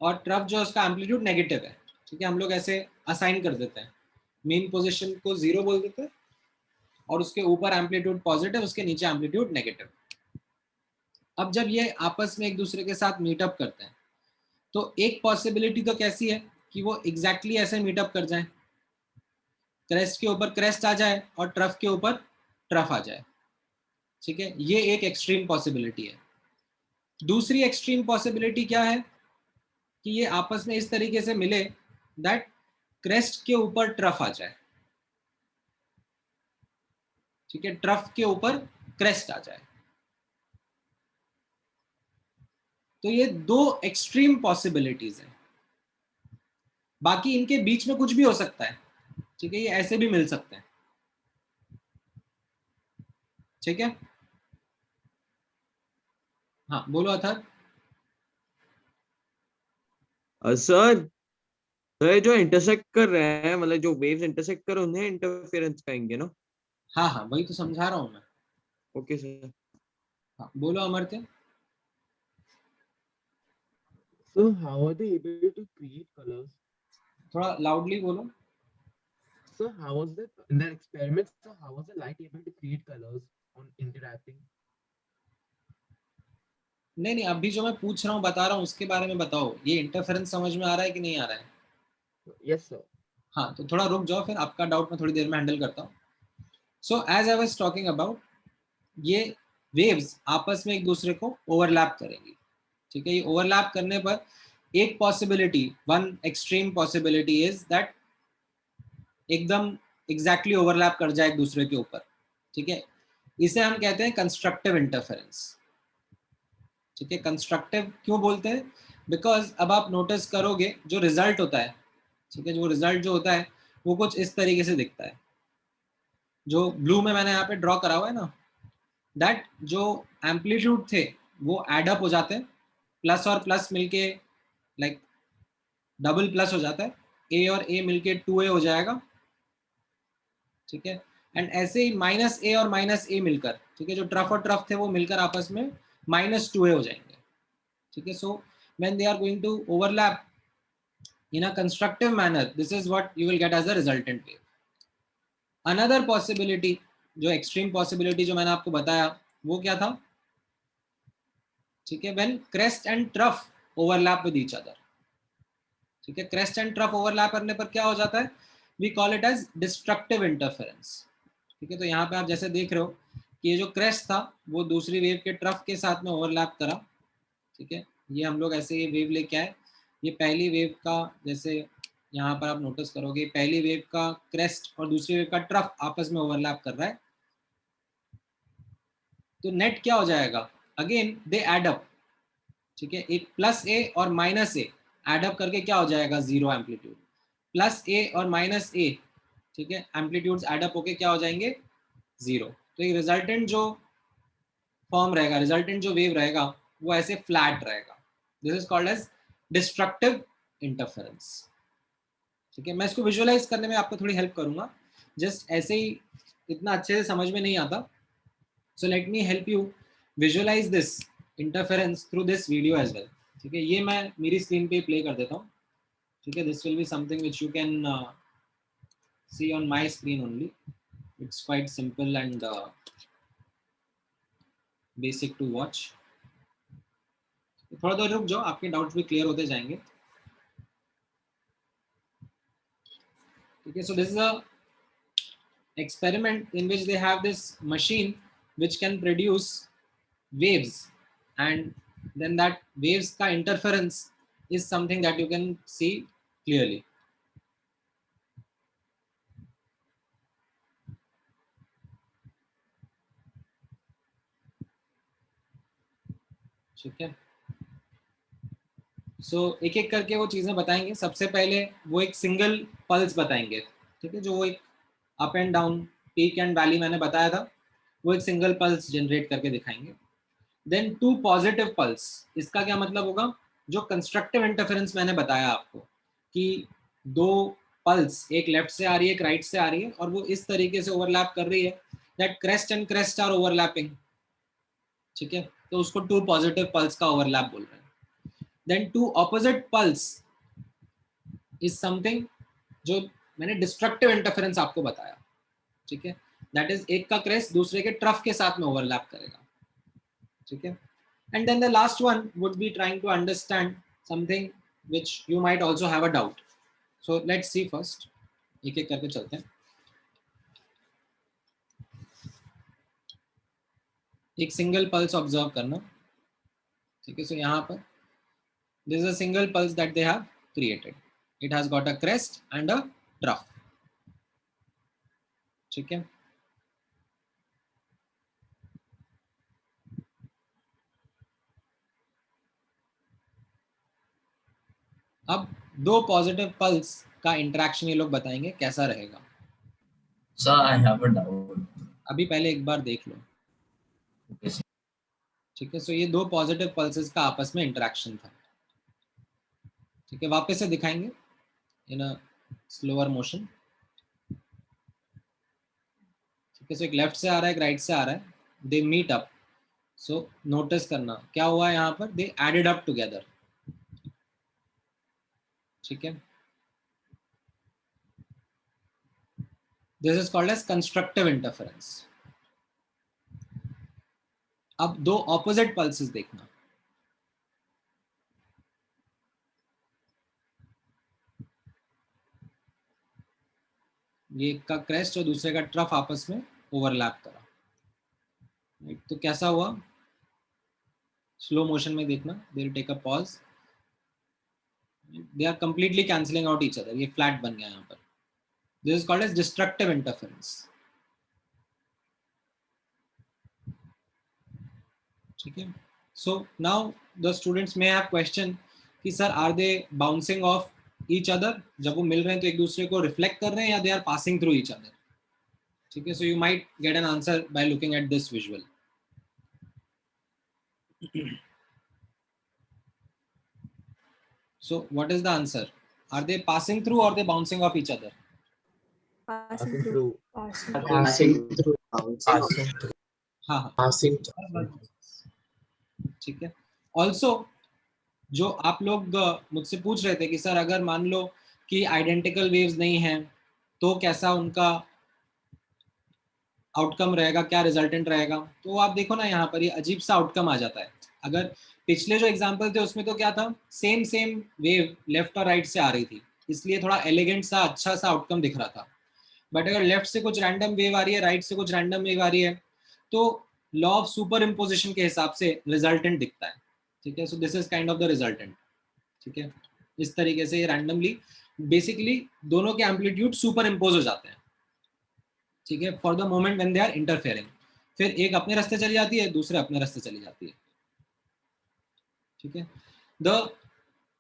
[SPEAKER 1] और ट्रफ जो है उसका एम्पलीट्यूड नेगेटिव है, ठीक है। हम लोग ऐसे असाइन कर देते हैं, मीन पोजीशन को 0 बोल देते हैं और उसके ऊपर एम्पलीट्यूड पॉजिटिव, उसके नीचे एम्पलीट्यूड नेगेटिव। अब जब ये आपस में एक दूसरे के साथ मीटअप करते हैं तो एक पॉसिबिलिटी तो कैसी है कि वो एग्जैक्टली ऐसे मीटअप कर जाए, क्रेस्ट के ऊपर क्रेस्ट आ जाए और ट्रफ के ऊपर ट्रफ आ जाए, ठीक है। ये एक एक्सट्रीम पॉसिबिलिटी है। दूसरी एक्सट्रीम पॉसिबिलिटी क्या है कि ये आपस में इस तरीके से मिले दैट क्रेस्ट के ऊपर ट्रफ आ जाए, ठीक है, ट्रफ के ऊपर क्रेस्ट आ जाए। तो ये दो एक्सट्रीम पॉसिबिलिटीज हैं, बाकी इनके बीच में कुछ भी हो सकता है, ठीक है, ये ऐसे भी मिल सकते हैं, ठीक है। हाँ बोलो अथर।
[SPEAKER 8] सर, तो ये जो इंटरसेक्ट कर रहे हैं, मतलब जो वेव्स इंटरसेक्ट कर रहे हैं, उन्हें इंटरफेरेंस कहेंगे ना?
[SPEAKER 1] हाँ हाँ वही तो समझा रहा हूँ मैं।
[SPEAKER 8] Okay sir.
[SPEAKER 1] हाँ बोलो Amartya.
[SPEAKER 9] So how are they able to create colors?
[SPEAKER 1] थोड़ा लाउडली बोलो।
[SPEAKER 9] So how was the in that experiment? So how was the light able to create colors on interacting?
[SPEAKER 1] नहीं नहीं, अभी जो मैं पूछ रहा हूँ बता रहा हूँ उसके बारे में बताओ, ये इंटरफेरेंस समझ में आ रहा है कि नहीं आ रहा है?
[SPEAKER 9] Yes, sir.
[SPEAKER 1] हाँ तो थोड़ा रुक जाओ, फिर आपका डाउट मैं थोड़ी देर में हैंडल करता हूँ। So as I was talking about, ये वेव्स आपस में एक दूसरे को ओवरलैप करेंगी, ठीक है। ये ओवरलैप करने पर एक possibility, one extreme possibility is that एकदम एग्जैक्टली ओवरलैप कर जाए एक दूसरे के ऊपर, ठीक है। इसे हम कहते हैं कंस्ट्रक्टिव इंटरफेरेंस, ठीक है। कंस्ट्रक्टिव क्यों बोलते हैं? बिकॉज अब आप नोटिस करोगे जो रिजल्ट होता है, ठीक है, जो रिजल्ट जो होता है वो कुछ इस तरीके से दिखता है, जो ब्लू में मैंने यहाँ पे ड्रॉ करा हुआ है ना, दैट जो एम्पलीट्यूड थे वो एड अप हो जाते हैं, प्लस और प्लस मिलके लाइक डबल प्लस हो जाता है, ए और ए मिलके 2a हो जाएगा, ठीक है। एंड ऐसे ही माइनस ए और माइनस ए मिलकर, ठीक है, जो ट्रफ और ट्रफ थे वो मिलकर आपस में -2a हो जाएंगे, ठीक है। So when they are going to overlap in a constructive manner, this is what you will get as a resultant wave. Another possibility, जो extreme possibility जो मैंने आपको बताया वो क्या था, ठीक है, when crest and trough overlap with each other, ठीक है, crest and trough overlap करने पर क्या हो जाता है, we call it as destructive interference, ठीक है। तो यहाँ पे आप जैसे देख रहे हो कि ये जो crest था वो दूसरी वेव के ट्रफ के साथ में ओवरलैप करा, ठीक है। ये हम लोग ऐसे ये वेव लेके आए, ये पहली वेव का, जैसे यहाँ पर आप नोटिस करोगे पहली वेव का क्रेस्ट और दूसरी वेव का ट्रफ आपस में ओवरलैप कर रहा है, तो नेट क्या हो जाएगा, अगेन दे एड अप, ठीक है। एक प्लस ए और माइनस ए एड अप करके क्या हो जाएगा, 0 एम्पलीट्यूड, प्लस ए और माइनस ए, ठीक है, एम्पलीट्यूड्स एड अप होके क्या हो जाएंगे, 0। तो एक रिजल्टेंट जो फॉर्म रहेगा, रिजल्टेंट जो वेव रहेगा वो ऐसे फ्लैट रहेगा, this is called as destructive interference, ठीक है। मैं इसको विजुअलाइज करने में आपको थोड़ी हेल्प करूंगा, जस्ट ऐसे ही इतना अच्छे से समझ में नहीं आता, so let me help you visualise this interference through this video as well, ठीक है। ये मैं मेरी स्क्रीन पे प्ले कर देता हूँ, ठीक है। This will be something which you can see on my screen only, it's quite simple and basic to watch. थोड़ा देर रुक जाओ, आपके डाउट्स भी क्लियर होते जाएंगे, ठीक है। So this is a experiment in which they have this machine which can produce waves, and then that waves ka interference is something that you can see clearly. ठीक है, सो एक एक करके वो चीजें बताएंगे। सबसे पहले वो एक सिंगल पल्स बताएंगे, ठीक है, जो वो एक up and down, peak and valley मैंने बताया था, वो एक सिंगल पल्स जनरेट करके दिखाएंगे। देन 2 पॉजिटिव पल्स, इसका क्या मतलब होगा, जो कंस्ट्रक्टिव इंटरफेरेंस मैंने बताया आपको कि 2 पल्स, एक लेफ्ट से आ रही है, एक राइट से आ रही है, और वो इस तरीके से ओवरलैप कर रही है that crest and crest are overlapping, ठीक है, तो उसको 2 पॉजिटिव पल्स का ओवरलैप बोल रहे हैं। Then 2 opposite pulse is something जो मैंने डिस्ट्रक्टिव इंटरफेरेंस आपको बताया, ठीक है, दैट इज एक का क्रेस्ट दूसरे के ट्रफ के साथ में ओवरलैप करेगा, ठीक है। And then the last one would be trying to understand something which you might also have a doubt. So let's see first, एक एक करके चलते हैं। एक सिंगल पल्स ऑब्जर्व करना, ठीक है, सो यहाँ पर this is a single pulse that they have created. It has got a crest and a trough, ठीक है। अब 2 पॉजिटिव पल्स का इंटरेक्शन ये लोग बताएंगे कैसा रहेगा।
[SPEAKER 10] Sir, I have a doubt.
[SPEAKER 1] अभी पहले एक बार देख लो,
[SPEAKER 10] Okay, sir.
[SPEAKER 1] ठीक है, सो ये 2 पॉजिटिव पल्सेस का आपस में इंटरेक्शन था, ठीक है, वापस से दिखाएंगे इन अ स्लोअर मोशन, ठीक है, सो एक लेफ्ट से आ रहा है, एक राइट से आ रहा है, they meet up, so notice करना क्या हुआ यहाँ पर, दे एडेड अप टुगेदर, ठीक है, this is called as constructive interference. अब 2 ऑपोजिट पल्सेस देखना, ये एक का क्रेस्ट और दूसरे का ट्रफ आपस में ओवरलैप करा, राइट, तो कैसा हुआ, स्लो मोशन में देखना, they will take a pause, they are completely cancelling out each other, ये फ्लैट बन गया यहाँ पर, this is called as destructive interference, ठीक है। So now the students may have question कि sir are they bouncing off each other, जब वो मिल रहे हैं तो एक दूसरे को रिफ्लेक्ट कर रहे हैं या they are passing through each other, ठीक है, so you might get an answer by looking at this visual. So what is the answer? Are they passing through or they bouncing off each other?
[SPEAKER 9] Passing through.
[SPEAKER 6] Passing through.
[SPEAKER 1] हाँ हाँ,
[SPEAKER 9] Passing.
[SPEAKER 1] ठीक है। Also जो आप लोग मुझसे पूछ रहे थे कि सर अगर मान लो कि आइडेंटिकल वेव्स नहीं हैं तो कैसा उनका आउटकम रहेगा, क्या रिजल्टेंट रहेगा, तो आप देखो ना यहाँ पर ये अजीब सा आउटकम आ जाता है। अगर पिछले जो एग्जांपल थे उसमें तो क्या था, सेम वेव लेफ्ट और राइट से आ रही थी, इसलिए थोड़ा एलिगेंट सा अच्छा सा आउटकम दिख रहा था। बट अगर लेफ्ट से कुछ रैंडम वेव आ रही है, राइट से कुछ रैंडम वेव आ रही है, तो लॉ ऑफ सुपर इम्पोजिशन के हिसाब से रिजल्टेंट दिखता है, ठीक है। So this is kind of the resultant, ठीक है। इस तरीके से ये रैंडमली बेसिकली दोनों के एम्पलीट्यूड सुपर इम्पोज हो जाते हैं, ठीक है, for the moment when they are interfering. फिर एक अपने रास्ते चली जाती है, दूसरे अपने रास्ते चली जाती है, ठीक है। The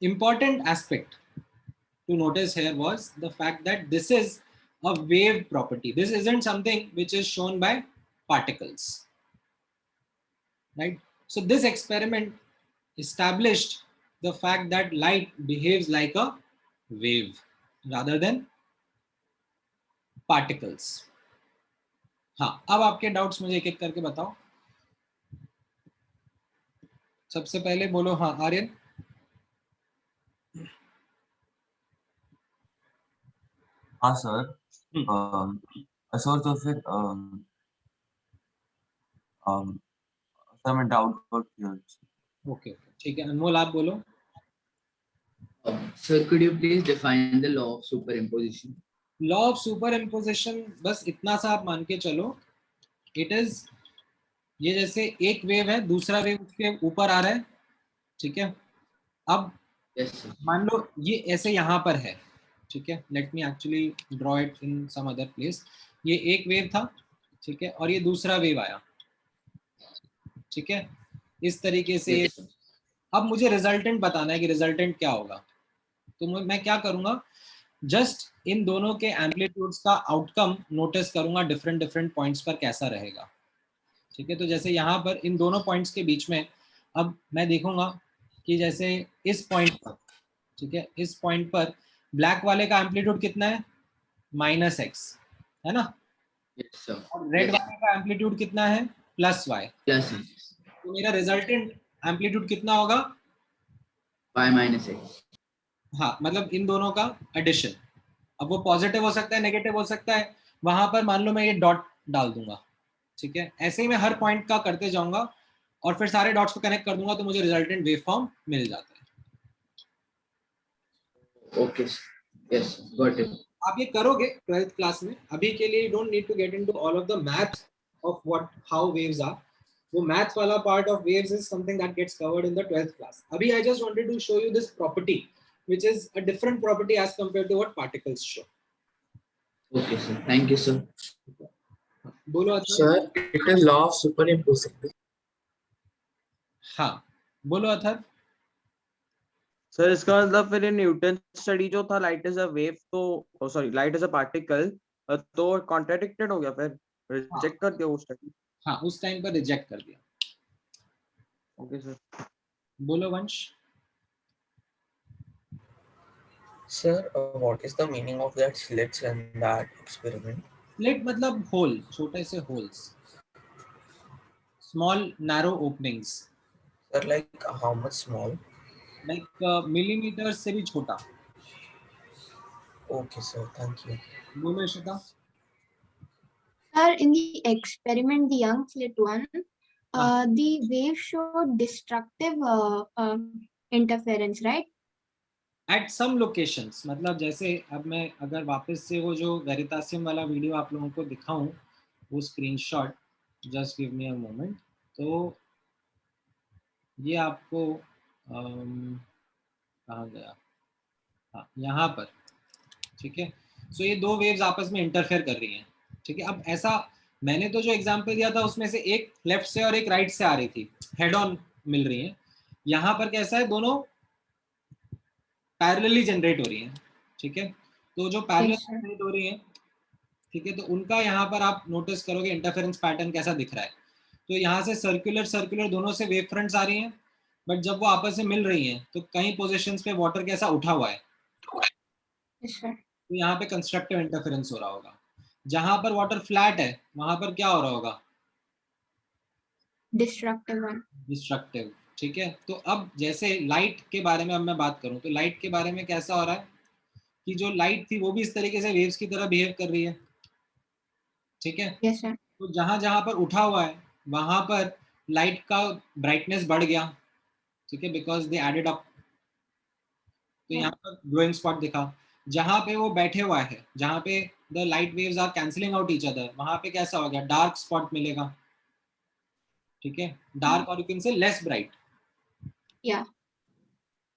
[SPEAKER 1] important aspect to notice here was the fact that this is a wave property. This isn't something which is shown by particles, right? So this experiment established the fact that light behaves like a wave rather than particles. हाँ, अब आपके डाउट्स मुझे एक एक करके बताओ। सबसे पहले बोलो हाँ आर्यन।
[SPEAKER 5] हाँ सर, सर तो फिर सर मैं डाउट और क्लियर।
[SPEAKER 1] ओके, ठीक है, अनमोल आप बोलो।
[SPEAKER 10] Sir, could you please define the law of superimposition?
[SPEAKER 1] Law of super imposition बस इतना सा आप मान के चलो, इट इज ये जैसे एक वेव है, दूसरा वेव उसके ऊपर आ रहा है, ठीक है। अब
[SPEAKER 10] Yes, sir.
[SPEAKER 1] मान लो ये ऐसे यहाँ पर है, ठीक है, let me actually draw it in some other place. ये एक वेव था, ठीक है, और ये दूसरा वेव आया, ठीक है। इस तरीके से।
[SPEAKER 10] Yes, sir.
[SPEAKER 1] अब मुझे रिजल्टेंट बताना है कि रिजल्टेंट क्या होगा, तो मैं क्या करूंगा, जस्ट इन दोनों के एम्पलीट्यूड्स का आउटकम नोटिस करूंगा डिफरेंट डिफरेंट पॉइंट्स पर कैसा रहेगा। ठीक है, तो जैसे यहाँ पर इन दोनों पॉइंट्स के बीच में अब मैं देखूंगा कि जैसे इस पॉइंट पर, ठीक है, इस पॉइंट पर ब्लैक वाले का एम्पलीट्यूड कितना है, -x, है ना,
[SPEAKER 10] Yes, sir.
[SPEAKER 1] और रेड
[SPEAKER 10] Yes.
[SPEAKER 1] वाले का एम्पलीट्यूड कितना है, +y।
[SPEAKER 10] Plus
[SPEAKER 1] तो मेरा रिजल्टेंट एम्पलीट्यूड कितना होगा,
[SPEAKER 10] y minus x.
[SPEAKER 1] हाँ, मतलब इन दोनों का एडिशन। अब वो पॉजिटिव हो सकता है, नेगेटिव हो सकता है, वहां पर मान लो मैं ये डॉट डाल दूंगा। ठीक है, ऐसे ही मैं हर पॉइंट का करते जाऊंगा और फिर सारे डॉट्स को कनेक्ट कर दूंगा, तो मुझे रिजल्टेंट वेव फॉर्म मिल जाता है।
[SPEAKER 10] Okay, sir. Yes, sir. Got it.
[SPEAKER 1] आप ये करोगे 12th क्लास में। अभी के लिए you don't need to get into all of the math of what how waves are. वो मैथ वाला part of waves is something that gets covered in the 12th class. अभी I just wanted to show you this property which is a different property as compared to what particles show.
[SPEAKER 10] Okay, sir. Thank you, sir.
[SPEAKER 1] बोलो Atharva.
[SPEAKER 9] Sir, it is law of superimposition.
[SPEAKER 1] हाँ, बोलो अथर्व।
[SPEAKER 8] सर इसका मतलब फिर न्यूटन स्टडी जो था लाइट इज अ वेव, तो sorry light is a particle, तो कॉन्ट्राडिक्टेड हो गया, फिर रिजेक्ट कर दिया वो स्टडी।
[SPEAKER 1] हाँ, उस टाइम पर रिजेक्ट कर दिया।
[SPEAKER 8] Okay sir.
[SPEAKER 1] बोलो वंश।
[SPEAKER 9] Sir, what is the meaning of that slits in that experiment?
[SPEAKER 1] Slit मतलब होल, छोटे से holes, small narrow openings.
[SPEAKER 9] Sir, like how much small?
[SPEAKER 1] Like millimetre से भी छोटा।
[SPEAKER 9] Okay, sir. Thank you.
[SPEAKER 1] बोलो Ishita.
[SPEAKER 2] Sir, in the experiment, the young slit one, the wave showed destructive interference, right?
[SPEAKER 1] At some locations, मतलब जैसे अब मैं अगर वापस से वो जो वेरितासियम वाला वीडियो आप लोगों को दिखाऊं, वो screenshot, just give me a moment. तो ये आपको कहाँ गया, हाँ यहाँ पर। ठीक है, सो ये दो वेव्स आपस में इंटरफेयर कर रही हैं। ठीक है, अब ऐसा मैंने तो जो एग्जांपल दिया था उसमें से एक लेफ्ट से और एक राइट से आ रही थी, हेड ऑन मिल रही है। यहाँ पर कैसा है, दोनों पैरेलली जनरेट हो रही हैं। ठीक है, तो जो पैरेलल
[SPEAKER 2] Yes, sir.
[SPEAKER 1] जनरेट हो रही हैं, ठीक है, तो उनका यहाँ पर आप नोटिस करोगे इंटरफेरेंस पैटर्न कैसा दिख रहा है। तो यहाँ से सर्कुलर सर्कुलर दोनों से वेव फ्रंट्स आ रही हैं, बट जब वो आपस में मिल रही हैं तो कई पोजीशंस पे वाटर कैसा उठा हुआ है,
[SPEAKER 2] Yes, sir.
[SPEAKER 1] तो यहाँ पे कंस्ट्रक्टिव इंटरफेरेंस हो रहा होगा। जहां पर वाटर फ्लैट है वहां पर क्या हो रहा होगा,
[SPEAKER 2] Destructive one.
[SPEAKER 1] डिस्ट्रक्टिव। ठीक है, तो अब जैसे लाइट के बारे में अब मैं बात करूं, तो लाइट के बारे में कैसा हो रहा है कि जो लाइट थी वो भी इस तरीके से वेव्स की तरह बिहेव कर रही है। ठीक है,
[SPEAKER 2] Yes, sir.
[SPEAKER 1] तो जहां जहां पर उठा हुआ है वहां पर लाइट का ब्राइटनेस बढ़ गया। ठीक है, बिकॉज दे एडेड अप। तो यहाँ पर ग्लोइंग स्पॉट दिखा। जहां पे वो बैठे हुआ है, जहां पे the light waves are cancelling out each other, वहां पे कैसा हो गया, डार्क स्पॉट मिलेगा। ठीक है, डार्क और you can say less bright.
[SPEAKER 2] Yeah.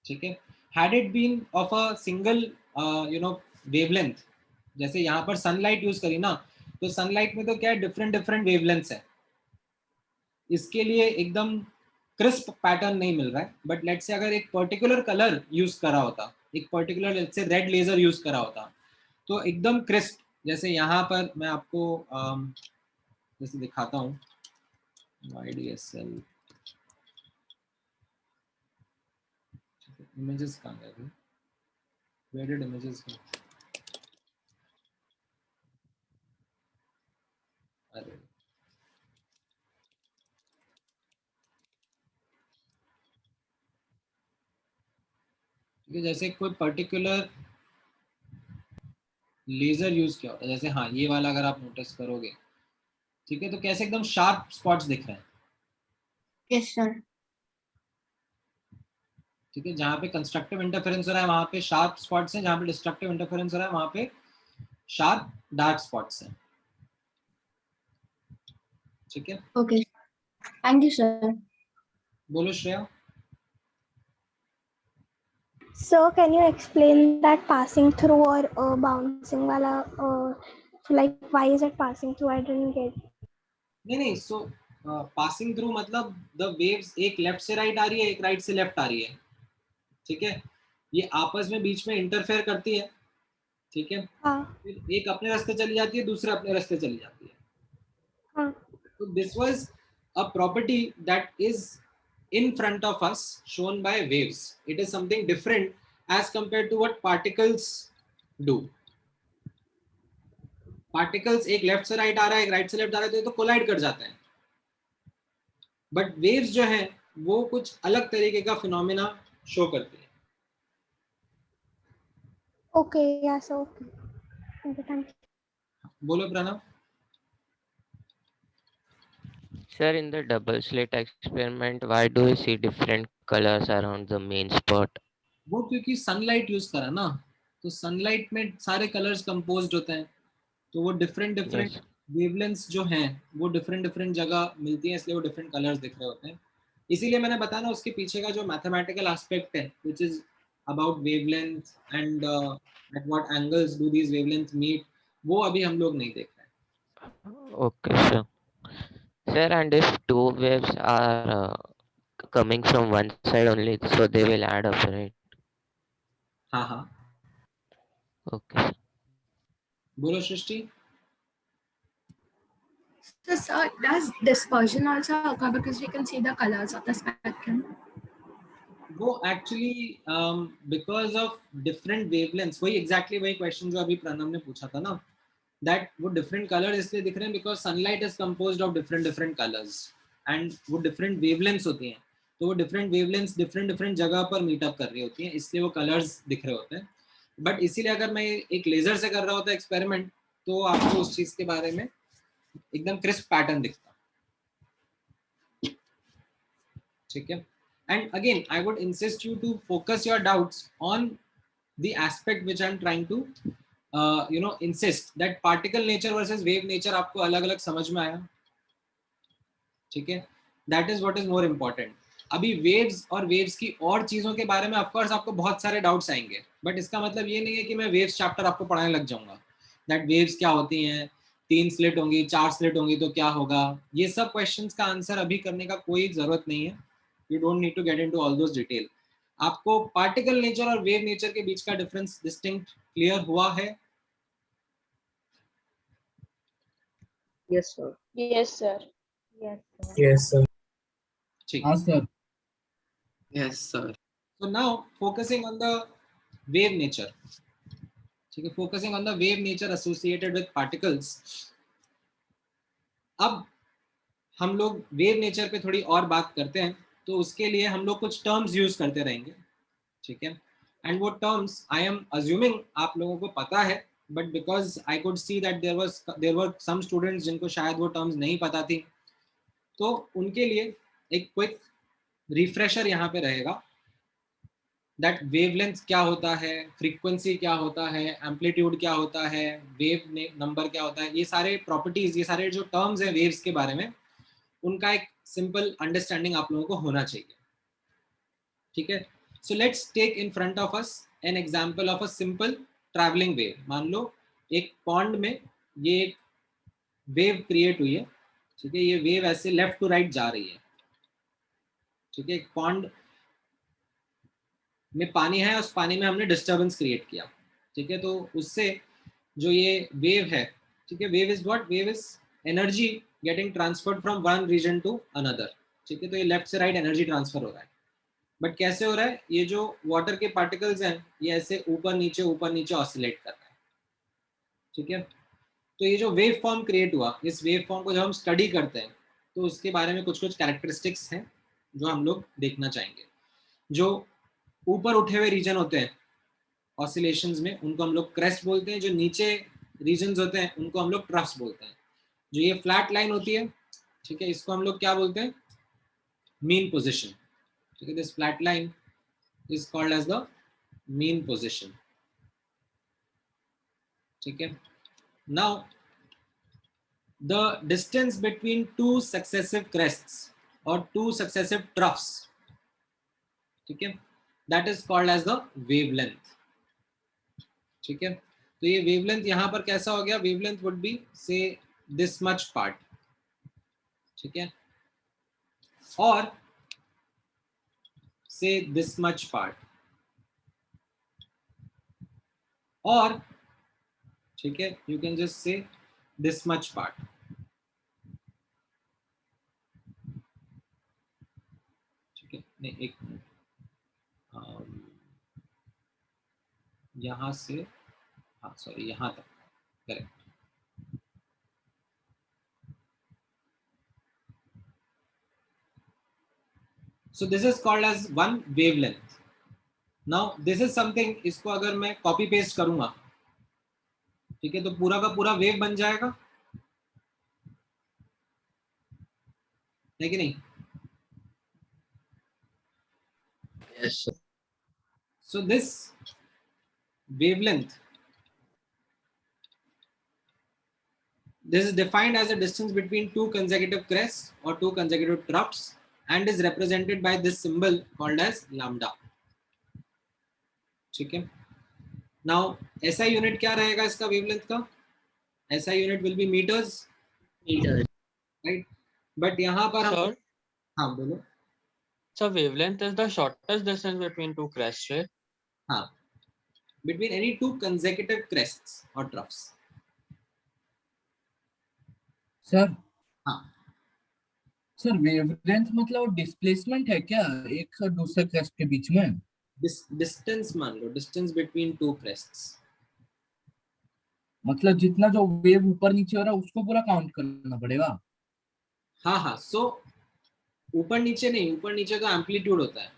[SPEAKER 1] ठीक है, had it been of a single wavelength, जैसे यहाँ पर सनलाइट यूज करी ना, तो सनलाइट में तो क्या है, डिफरेंट डिफरेंट वेवलेंथ्स है, इसके लिए एकदम क्रिस्प पैटर्न नहीं मिल रहा है। बट लेट्स से अगर एक पर्टिकुलर कलर यूज करा होता, एक particular let's say red laser use करा होता, तो एकदम क्रिस्प, जैसे यहाँ पर मैं आपको जैसे दिखाता हूँ, YDSL इमेजेस कहाँ गए, वेडेड इमेजेस में, अरे ठीक है, जैसे कोई पर्टिकुलर लेजर यूज किया होता है, जैसे हाँ ये वाला अगर आप नोटिस करोगे, ठीक है, तो कैसे एकदम शार्प स्पॉट्स दिख रहे हैं।
[SPEAKER 2] Yes, sir.
[SPEAKER 1] ठीक है, जहाँ पे कंस्ट्रक्टिव इंटरफेरेंस हो रहा है वहां पे शार्प स्पॉट्स हैं, जहाँ पे डिस्ट्रक्टिव इंटरफेरेंस हो रहा है वहां पे शार्प डार्क स्पॉट्स हैं। ठीक है,
[SPEAKER 2] Okay. Thank you, sir.
[SPEAKER 1] बोलो Shreya.
[SPEAKER 11] So can you explain that passing through or bouncing wala, like why is it passing through? I didn't get.
[SPEAKER 1] नहीं, सो पासिंग थ्रू मतलब द वेव्स एक लेफ्ट से राइट आ रही है, एक राइट से लेफ्ट आ रही है, ठीक है, ये आपस में बीच में इंटरफेयर करती है, ठीक है,
[SPEAKER 11] हाँ
[SPEAKER 1] फिर एक अपने रास्ते चली जाती है, दूसरे अपने रास्ते चली जाती है.
[SPEAKER 11] हाँ
[SPEAKER 1] So this was a property that is in front of us shown by waves. It is something different as compared to what particles do. Particles एक लेफ्ट से राइट आ रहा है, एक राइट से लेफ्ट आ रहा है, तो कोलाइड कर जाते हैं. बट वेव्स जो हैं वो कुछ अलग तरीके का फिनोमेना शो करती है.
[SPEAKER 11] okay, yeah, so okay, thank you.
[SPEAKER 1] बोलो Pranav.
[SPEAKER 3] Sir, in the double slit experiment, why do we see different colors around the main spot?
[SPEAKER 1] वो क्योंकि सनलाइट यूज करा ना, तो सनलाइट में सारे कलर्स कंपोज्ड होते हैं, तो वो डिफरेंट डिफरेंट
[SPEAKER 3] Yes.
[SPEAKER 1] वेवलेंथ्स जो हैं वो डिफरेंट डिफरेंट जगह मिलती हैं, इसलिए वो डिफरेंट कलर्स दिख रहे होते हैं. इसीलिए मैंने बताया ना उसके पीछे का जो मैथमेटिकल एस्पेक्ट है which is about wavelength and at what angles do these wavelength meet, वो अभी हम लोग नहीं देख रहे हैं.
[SPEAKER 3] Okay, sir. Sir, and if two waves are coming from one side only, so they will add up, right?
[SPEAKER 1] हाँ हाँ,
[SPEAKER 3] Okay.
[SPEAKER 1] बोलो सृष्टि.
[SPEAKER 12] So, sir, does dispersion also occur because we can see the colors of the spectrum?
[SPEAKER 1] वो actually because of different wavelengths, वही एग्जैक्टली वही क्वेश्चन जो अभी प्रणव ने पूछा था ना, दैट वो डिफरेंट कलर इसलिए दिख रहे हैं because sunlight is composed of different different colours and वो डिफरेंट वेवलेंथ्स होती हैं, तो वो डिफरेंट वेवलेंथ्स डिफरेंट डिफरेंट जगह पर मीटअप कर रही होती हैं, इसलिए वो कलर्स दिख रहे होते हैं. बट इसीलिए अगर मैं एक लेजर से कर रहा होता एक्सपेरिमेंट तो आपको उस चीज के बारे में एकदम क्रिस्प पैटर्न दिखता. ठीक है. And again, I would insist you to focus your doubts on the aspect which I'm trying to, insist that particle nature versus wave nature आपको अलग-अलग समझ में आया. ठीक है. That is what is more important. अभी waves और waves की और चीजों के बारे में of course आपको बहुत सारे doubts आएंगे, but इसका मतलब ये नहीं है कि मैं waves chapter आपको पढ़ाने लग जाऊंगा. That waves क्या होती हैं, 3 स्लिट होंगी, 4 स्लिट होंगी तो क्या होगा, ये सब क्वेश्चंस का आंसर अभी करने का कोई जरूरत नहीं है. You don't need to get into all those detail. आपको पार्टिकल नेचर और वेव नेचर के बीच का डिफरेंस डिस्टिंक्ट क्लियर हुआ है?
[SPEAKER 7] Yes, sir.
[SPEAKER 2] Yes, sir.
[SPEAKER 4] Yes, sir.
[SPEAKER 1] ठीक.
[SPEAKER 4] हाँ sir.
[SPEAKER 10] Yes, sir.
[SPEAKER 1] So now focusing on the wave nature. ठीक है, focusing on the wave nature associated with particles. अब हम लोग वेव नेचर पे थोड़ी और बात करते हैं, तो उसके लिए हम लोग कुछ टर्म्स यूज करते रहेंगे. ठीक है. एंड वो टर्म्स आई एम अज्यूमिंग आप लोगों को पता है, but because I could see that there were some students जिनको शायद वो टर्म्स नहीं पता थी, तो उनके लिए एक क्विक रिफ्रेशर यहाँ पे रहेगा. दैट वेवलेंथ क्या होता है, फ्रीक्वेंसी क्या होता है, एम्पलीट्यूड क्या होता है, वेव नंबर क्या होता है, ये सारे प्रॉपर्टीज, ये सारे जो टर्म्स हैं वेव्स के बारे में, उनका एक सिंपल अंडरस्टैंडिंग आप लोगों को होना चाहिए. ठीक है. So let's take in front of us an example of a simple travelling wave. मान लो एक पॉन्ड में ये एक वेव क्रिएट हुई है. ठीक है. ये वेव ऐसे लेफ्ट टू राइट जा रही है. ठीक है. एक पॉन्ड में पानी है, उस पानी में हमने डिस्टर्बेंस क्रिएट किया. ठीक है. तो उससे जो ये वेव है, ठीक है, wave is what, wave is energy getting transferred from one region to another. ठीक है. तो ये लेफ्ट से राइट एनर्जी ट्रांसफर हो रहा है. बट कैसे हो रहा है, ये जो वाटर के पार्टिकल्स हैं ये ऐसे ऊपर नीचे ऑसिलेट कर रहा है. ठीक है. तो ये जो वेव फॉर्म क्रिएट हुआ, इस वेव फॉर्म को जब हम स्टडी करते हैं तो उसके बारे में कुछ कुछ कैरेक्टरिस्टिक्स हैं जो हम लोग देखना चाहेंगे. जो ऊपर उठे हुए रीजन होते हैं ऑसिलेशंस में, उनको हम लोग क्रेस्ट बोलते हैं. जो नीचे रीजन्स होते हैं उनको हम लोग ट्रफ्स बोलते हैं. जो ये फ्लैट लाइन होती है, ठीक है, इसको हम लोग क्या बोलते हैं, मीन पोजिशन. ठीक है. This flat line is called as the mean position. ठीक है. Now the distance between two successive crests और टू सक्सेसिव ट्रफ्स, ठीक है, that is called as the wavelength. ठीक है. तो ये वेवलेंथ यहाँ पर कैसा हो गया, वेवलेंथ वुड बी से दिस मच पार्ट. ठीक है. or say this much part, or ठीक है, you can just say this much part. ठीक है, नहीं एक मिनट, यहाँ से, हाँ सॉरी, यहाँ तक, correct. So this is called as one wavelength. Now this is something, इसको अगर मैं कॉपी पेस्ट करूंगा, ठीक है, तो पूरा का पूरा वेव बन जाएगा, है कि नहीं?
[SPEAKER 3] Yes, sir.
[SPEAKER 1] So this wavelength, this is defined as a distance between two consecutive crests or two consecutive troughs and is represented by this symbol called as lambda. ठीक है. Now SI unit क्या रहेगा इसका wavelength का? SI unit will be meters.
[SPEAKER 6] Meters.
[SPEAKER 1] Right. But यहाँ पर हम,
[SPEAKER 13] Sir,
[SPEAKER 1] हाँ बोलो.
[SPEAKER 13] so wavelength is the shortest distance between two crests, right?
[SPEAKER 1] हाँ. Between any two consecutive crests or troughs.
[SPEAKER 4] Sir
[SPEAKER 1] हाँ.
[SPEAKER 4] सर वेवलेंथ मतलब डिस्प्लेसमेंट है क्या एक और दूसरे क्रेस्ट के बीच में?
[SPEAKER 1] डिस्टेंस मान लो, डिस्टेंस बिटवीन टू क्रेस्ट्स.
[SPEAKER 4] मतलब जितना जो वेव ऊपर नीचे हो रहा है उसको पूरा काउंट करना पड़ेगा?
[SPEAKER 1] हाँ हाँ, सो ऊपर नीचे नहीं, ऊपर नीचे तो एम्पलीट्यूड होता है.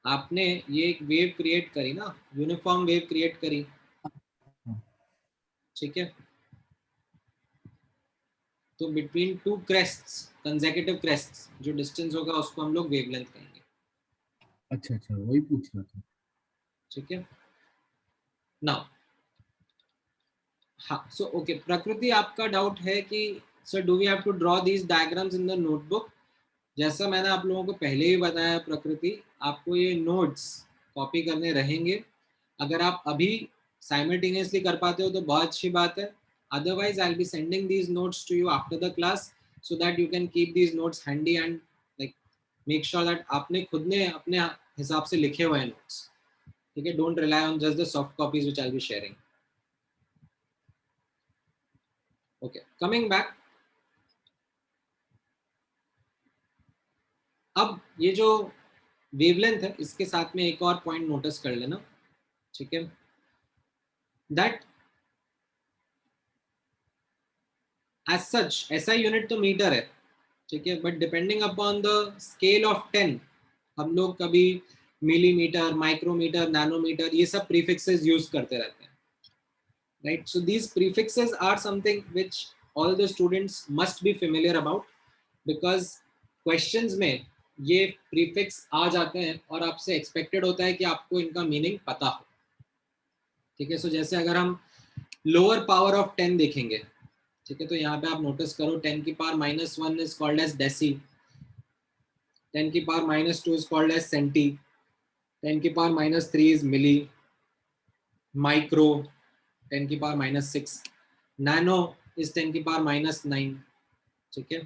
[SPEAKER 1] आपने ये एक वेव क्रिएट करी ना, यूनिफॉर्म वेव क्रिएट करी, ठीक है, तो बिटवीन टू क्रेस्ट्स, कंसेक्यूटिव क्रेस्ट्स, जो डिस्टेंस होगा उसको हम लोग वेवलेंथ कहेंगे.
[SPEAKER 4] अच्छा अच्छा, वही पूछ रहा था.
[SPEAKER 1] ठीक है. नाउ हाँ, सो ओके, प्रकृति आपका डाउट है कि sir do we have to draw these diagrams in the notebook? जैसा मैंने आप लोगों को पहले ही बताया प्रकृति, आपको ये नोट्स कॉपी करने रहेंगे. अगर आप अभी साइमल्टेनियसली कर पाते हो तो बहुत अच्छी बात है. Otherwise, I'll be sending these notes to you after the class so that you can keep these notes handy and like make sure that आपने खुद ने अपने हिसाब से लिखे हुए notes. ठीक है, don't rely on just the soft copies which I'll be sharing. Okay, coming back. अब ये जो wavelength है इसके साथ में एक और point notice कर लेना. ठीक है, that as such SI unit तो मीटर है, ठीक है, but depending upon the scale of 10 हम लोग कभी मिलीमीटर, माइक्रोमीटर, नैनोमीटर, ये सब प्रीफिक्सेस यूज करते रहते हैं. Right, so these prefixes are something which all the students must be familiar about, because questions में ये प्रीफिक्स आ जाते हैं और आपसे एक्सपेक्टेड होता है कि आपको इनका मीनिंग पता हो. ठीक है, सो जैसे अगर हम लोअर पावर ऑफ 10 देखेंगे, ठीक है, तो यहाँ पे आप नोटिस करो 10 की power -1 is called as deci, 10 की power -2 is called as centi, 10 की पावर -3 इज मिली, माइक्रो 10 की पावर -6, नैनो इज 10 की पावर -9, ठीक है,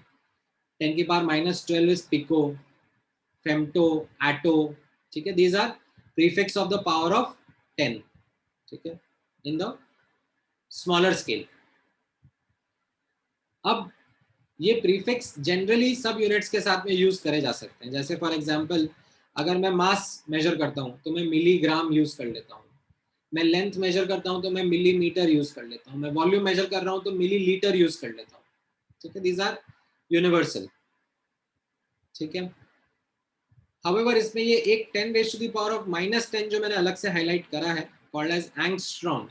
[SPEAKER 1] 10 की power -12 is pico, femto, atto. ठीक है, these are prefix of the power of 10. ठीक है, इन द स्मॉलर स्केल. अब ये प्रीफिक्स जनरली सब यूनिट्स के साथ में यूज करे जा सकते हैं. जैसे फॉर एग्जांपल अगर मैं मास मेजर करता हूँ तो मैं मिलीग्राम यूज कर लेता हूँ, मैं लेंथ मेजर करता हूँ तो मैं मिलीमीटर यूज कर लेता हूँ, मैं वॉल्यूम मेजर कर रहा हूँ तो मिलीलीटर यूज कर लेता हूँ. ठीक है, दीज आर यूनिवर्सल. ठीक है, हाउएवर इसमें ये एक 10⁻⁻10 जो मैंने अलग से हाईलाइट करा है कॉल्ड एज एंगस्ट्रॉम.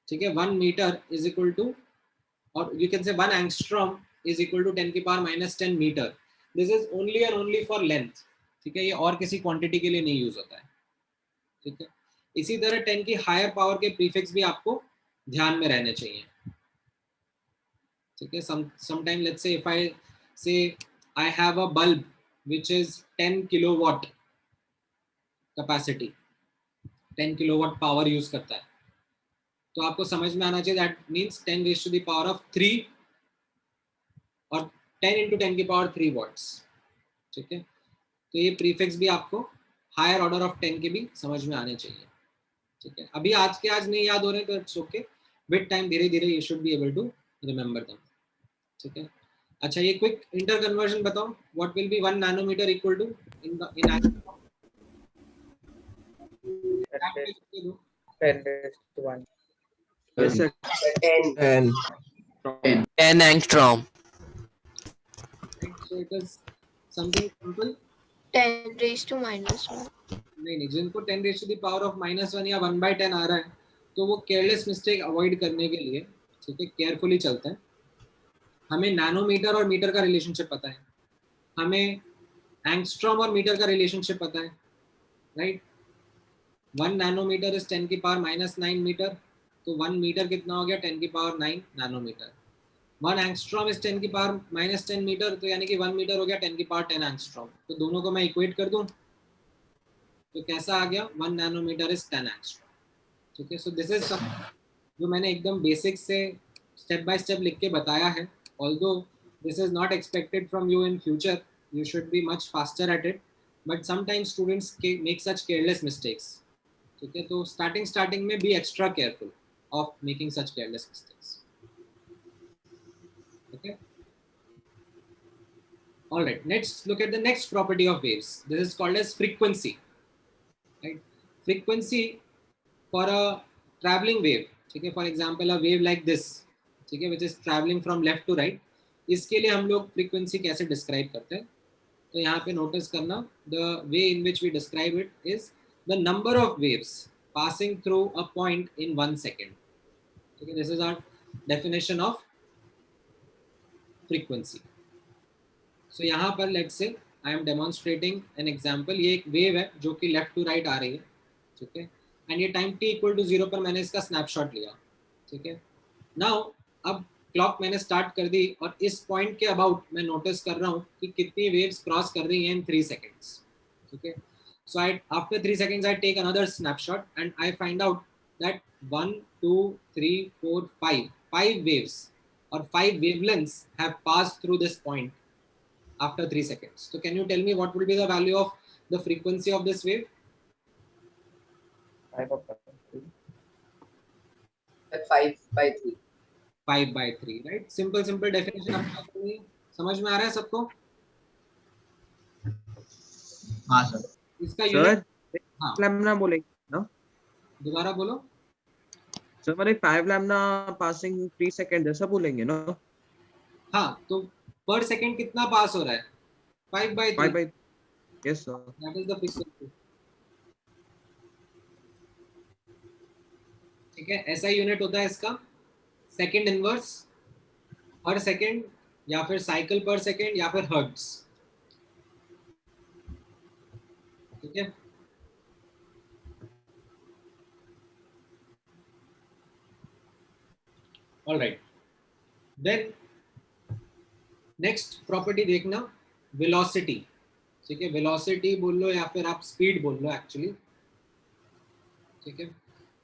[SPEAKER 1] ठीक है, 1 metre is equal to, or you can say 1 angstrom is equal to 10 की power -10 metre. This is only and only for length. ठीक है, ये और किसी क्वांटिटी के लिए नहीं यूज होता है. ठीक है, इसी तरह 10 की हायर पावर के प्रीफिक्स भी आपको ध्यान में रहने चाहिए. ठीक है, sometime let's say if I say I have a bulb which is 10 kilowatt capacity, 10 kilowatt power use करता है, तो आपको समझ में आना चाहिए दैट मींस 10⁻³ 10 into 10 की पावर 3 वॉट्स। ठीक है, तो ये प्रीफिक्स भी आपको हायर ऑर्डर ऑफ 10 के भी समझ में आने चाहिए। ठीक है, अभी आज के आज नहीं याद हो रहे तो इट्स ओके, विद टाइम धीरे धीरे you should be able to remember them. ठीक है, अच्छा ये क्विक इंटर कन्वर्जन बताओ, what will be 1 nanometre equal to in
[SPEAKER 8] 10⁻1.
[SPEAKER 10] 10 angstrom.
[SPEAKER 1] So it is something simple.
[SPEAKER 2] 10 raised to minus 1.
[SPEAKER 1] नहीं, जिनको 10 raised to the power of -1 या 1/10 आ रहा है तो वो केयरलेस मिस्टेक अवॉइड करने के लिए, ठीक है, केयरफुली चलते हैं। हमें नैनोमीटर और मीटर का रिलेशनशिप पता है, हमें एंगस्ट्रॉम और मीटर का रिलेशनशिप पता है, राइट। 1 नैनोमीटर इज 10 की पावर -9 मीटर, तो 1 मीटर कितना हो गया, 10 की पावर 9 नैनोमीटर। 1 एंगस्ट्रॉम इज 10 की पावर -10 मीटर, तो यानी कि 1 मीटर हो गया 10 की पावर 10 एंगस्ट्रॉम। तो दोनों को मैं इक्वेट कर दूं तो कैसा आ गया, 1 नैनोमीटर इज 10 एंगस्ट्रॉम। ठीक है, सो दिस इज जो मैंने एकदम बेसिक से स्टेप बाय स्टेप लिख के बताया है। Although this is not expected from you in future, you should be much faster at it, but sometimes students make such careless mistakes. ठीक है, तो स्टार्टिंग में be extra careful of making such careless mistakes. Okay. All right. Let's look at the next property of waves. This is called as frequency. Right? Frequency for a traveling wave. Okay. For example, a wave like this, okay, which is traveling from left to right. इसके लिए हम लोग frequency कैसे describe करते हैं? तो यहाँ पे notice करना, the way in which we describe it is the number of waves passing through a point in 1 second. Okay. This is our definition of frequency. So यहाँ पर let's say I am demonstrating an example. ये एक wave है जो कि left to right आ रही है, ठीक है, and ये time t equal to 0 पर मैंने इसका snapshot लिया, ठीक है। Now अब clock मैंने start कर दी और इस point के about मैं notice कर रहा हूँ कि कितनी waves cross कर रही हैं in 3 seconds, ठीक है। So after 3 seconds I take another snapshot and I find out that 1, 2, 3, 4, 5 waves or 5 wavelengths have passed through this point after 3 seconds. So can you tell me what will be the value of the frequency of this wave?
[SPEAKER 10] 5/3.
[SPEAKER 1] 5/3, right? Simple definition आपको समझ में आ रहा है सबको?
[SPEAKER 10] हाँ सर।
[SPEAKER 1] इसका यूनिट
[SPEAKER 8] हाँ लैम्डा बोलेंगे ना,
[SPEAKER 1] दोबारा बोलो
[SPEAKER 8] सर। मतलब 5 लैम्डा पासिंग 3 सेकंड जैसा बोलेंगे ना।
[SPEAKER 1] हाँ, तो पर सेकंड कितना पास हो रहा है, 5/3।
[SPEAKER 8] Yes sir,
[SPEAKER 1] that is the frequency. ठीक है, ऐसा यूनिट होता है इसका सेकंड इनवर्स पर सेकंड या फिर साइकिल पर सेकंड या फिर हर्ट्ज। ठीक है, all right. Then next property देखना, वेलोसिटी। ठीक है, वेलोसिटी बोल लो या फिर आप स्पीड बोल लो एक्चुअली। ठीक है,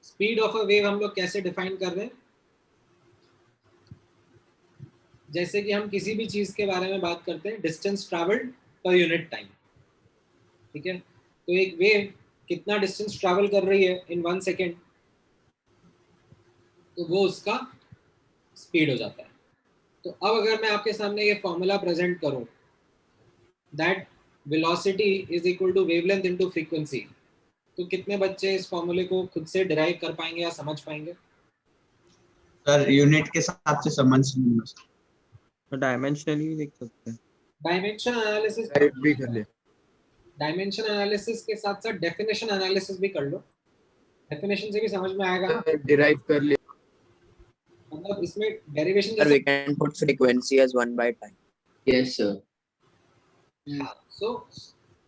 [SPEAKER 1] स्पीड ऑफ अ वेव हम लोग कैसे डिफाइन कर रहे हैं, जैसे कि हम किसी भी चीज के बारे में बात करते हैं, distance travelled per unit time. ठीक है, तो एक वेव कितना डिस्टेंस ट्रैवल कर रही है इन 1 सेकेंड, तो वो उसका स्पीड हो जाता है। तो अब अगर मैं आपके सामने ये फॉर्मूला प्रेजेंट करूं, that velocity is equal to wavelength into frequency, तो कितने बच्चे इस फॉर्मूले को खुद से डिराइव कर पाएंगे या समझ पाएंगे?
[SPEAKER 10] सर यूनिट के साथ से समझ
[SPEAKER 8] तो डायमेंशनली देख सकते हैं।
[SPEAKER 1] डायमेंशन एनालिसिस
[SPEAKER 10] भी कर ले।
[SPEAKER 1] डायमेंशन एनालिसिस के साथ साथ डेफिनेशन एनालिसिस भी कर लो, डेफिनेशन से भी समझ में आएगा।
[SPEAKER 10] डिराइव कर ले,
[SPEAKER 1] मतलब इसमें derivation
[SPEAKER 10] sir we can put frequency as 1/time।
[SPEAKER 6] Yes, sir.
[SPEAKER 1] So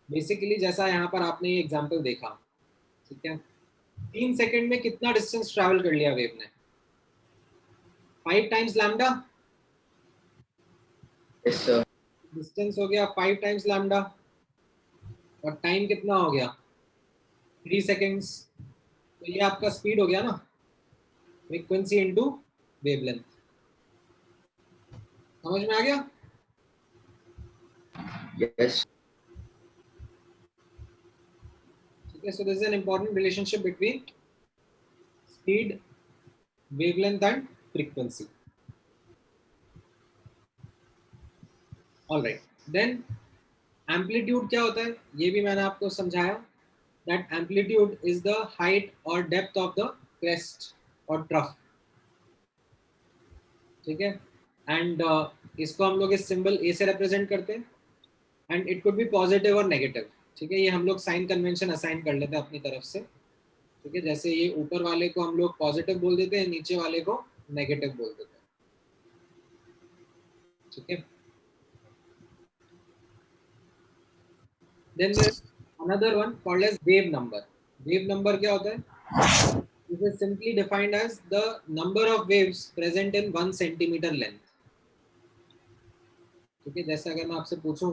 [SPEAKER 1] basically जैसा यहाँ पर आपने ये एग्जांपल देखा, ठीक है, 3 सेकंड में कितना डिस्टेंस ट्रैवल कर लिया वेव ने, 5 times lambda.
[SPEAKER 6] Yes, sir.
[SPEAKER 1] Distance हो गया 5 टाइम्स लैम्डा और टाइम कितना हो गया, 3 सेकंड्स। तो ये आपका स्पीड हो गया ना, फ्रीक्वेंसी इनटू वेवलेंथ। समझ में आ गया?
[SPEAKER 6] Yes.
[SPEAKER 1] Okay, so this is an important relationship between speed, wavelength and frequency. All right. Then amplitude क्या होता है ये भी मैंने आपको समझाया. That amplitude is the height or depth of the crest or trough. ठीक है. And इसको हम लोग इस सिंबल A से रिप्रेजेंट करते हैं. And it could be positive और नेगेटिव. ठीक है. ये हम लोग साइन कन्वेंशन असाइन कर लेते हैं अपनी तरफ से. ठीक है. जैसे ये ऊपर वाले को हम लोग पॉजिटिव बोल देते हैं, नीचे वाले को नेगेटिव बोल देते हैं. ठीक है. Then there is another one called as wave number. Wave number क्या होता है? This is simply defined as the number of waves present in 1 centimeter length. ठीक है. जैसे अगर मैं आपसे पूछूं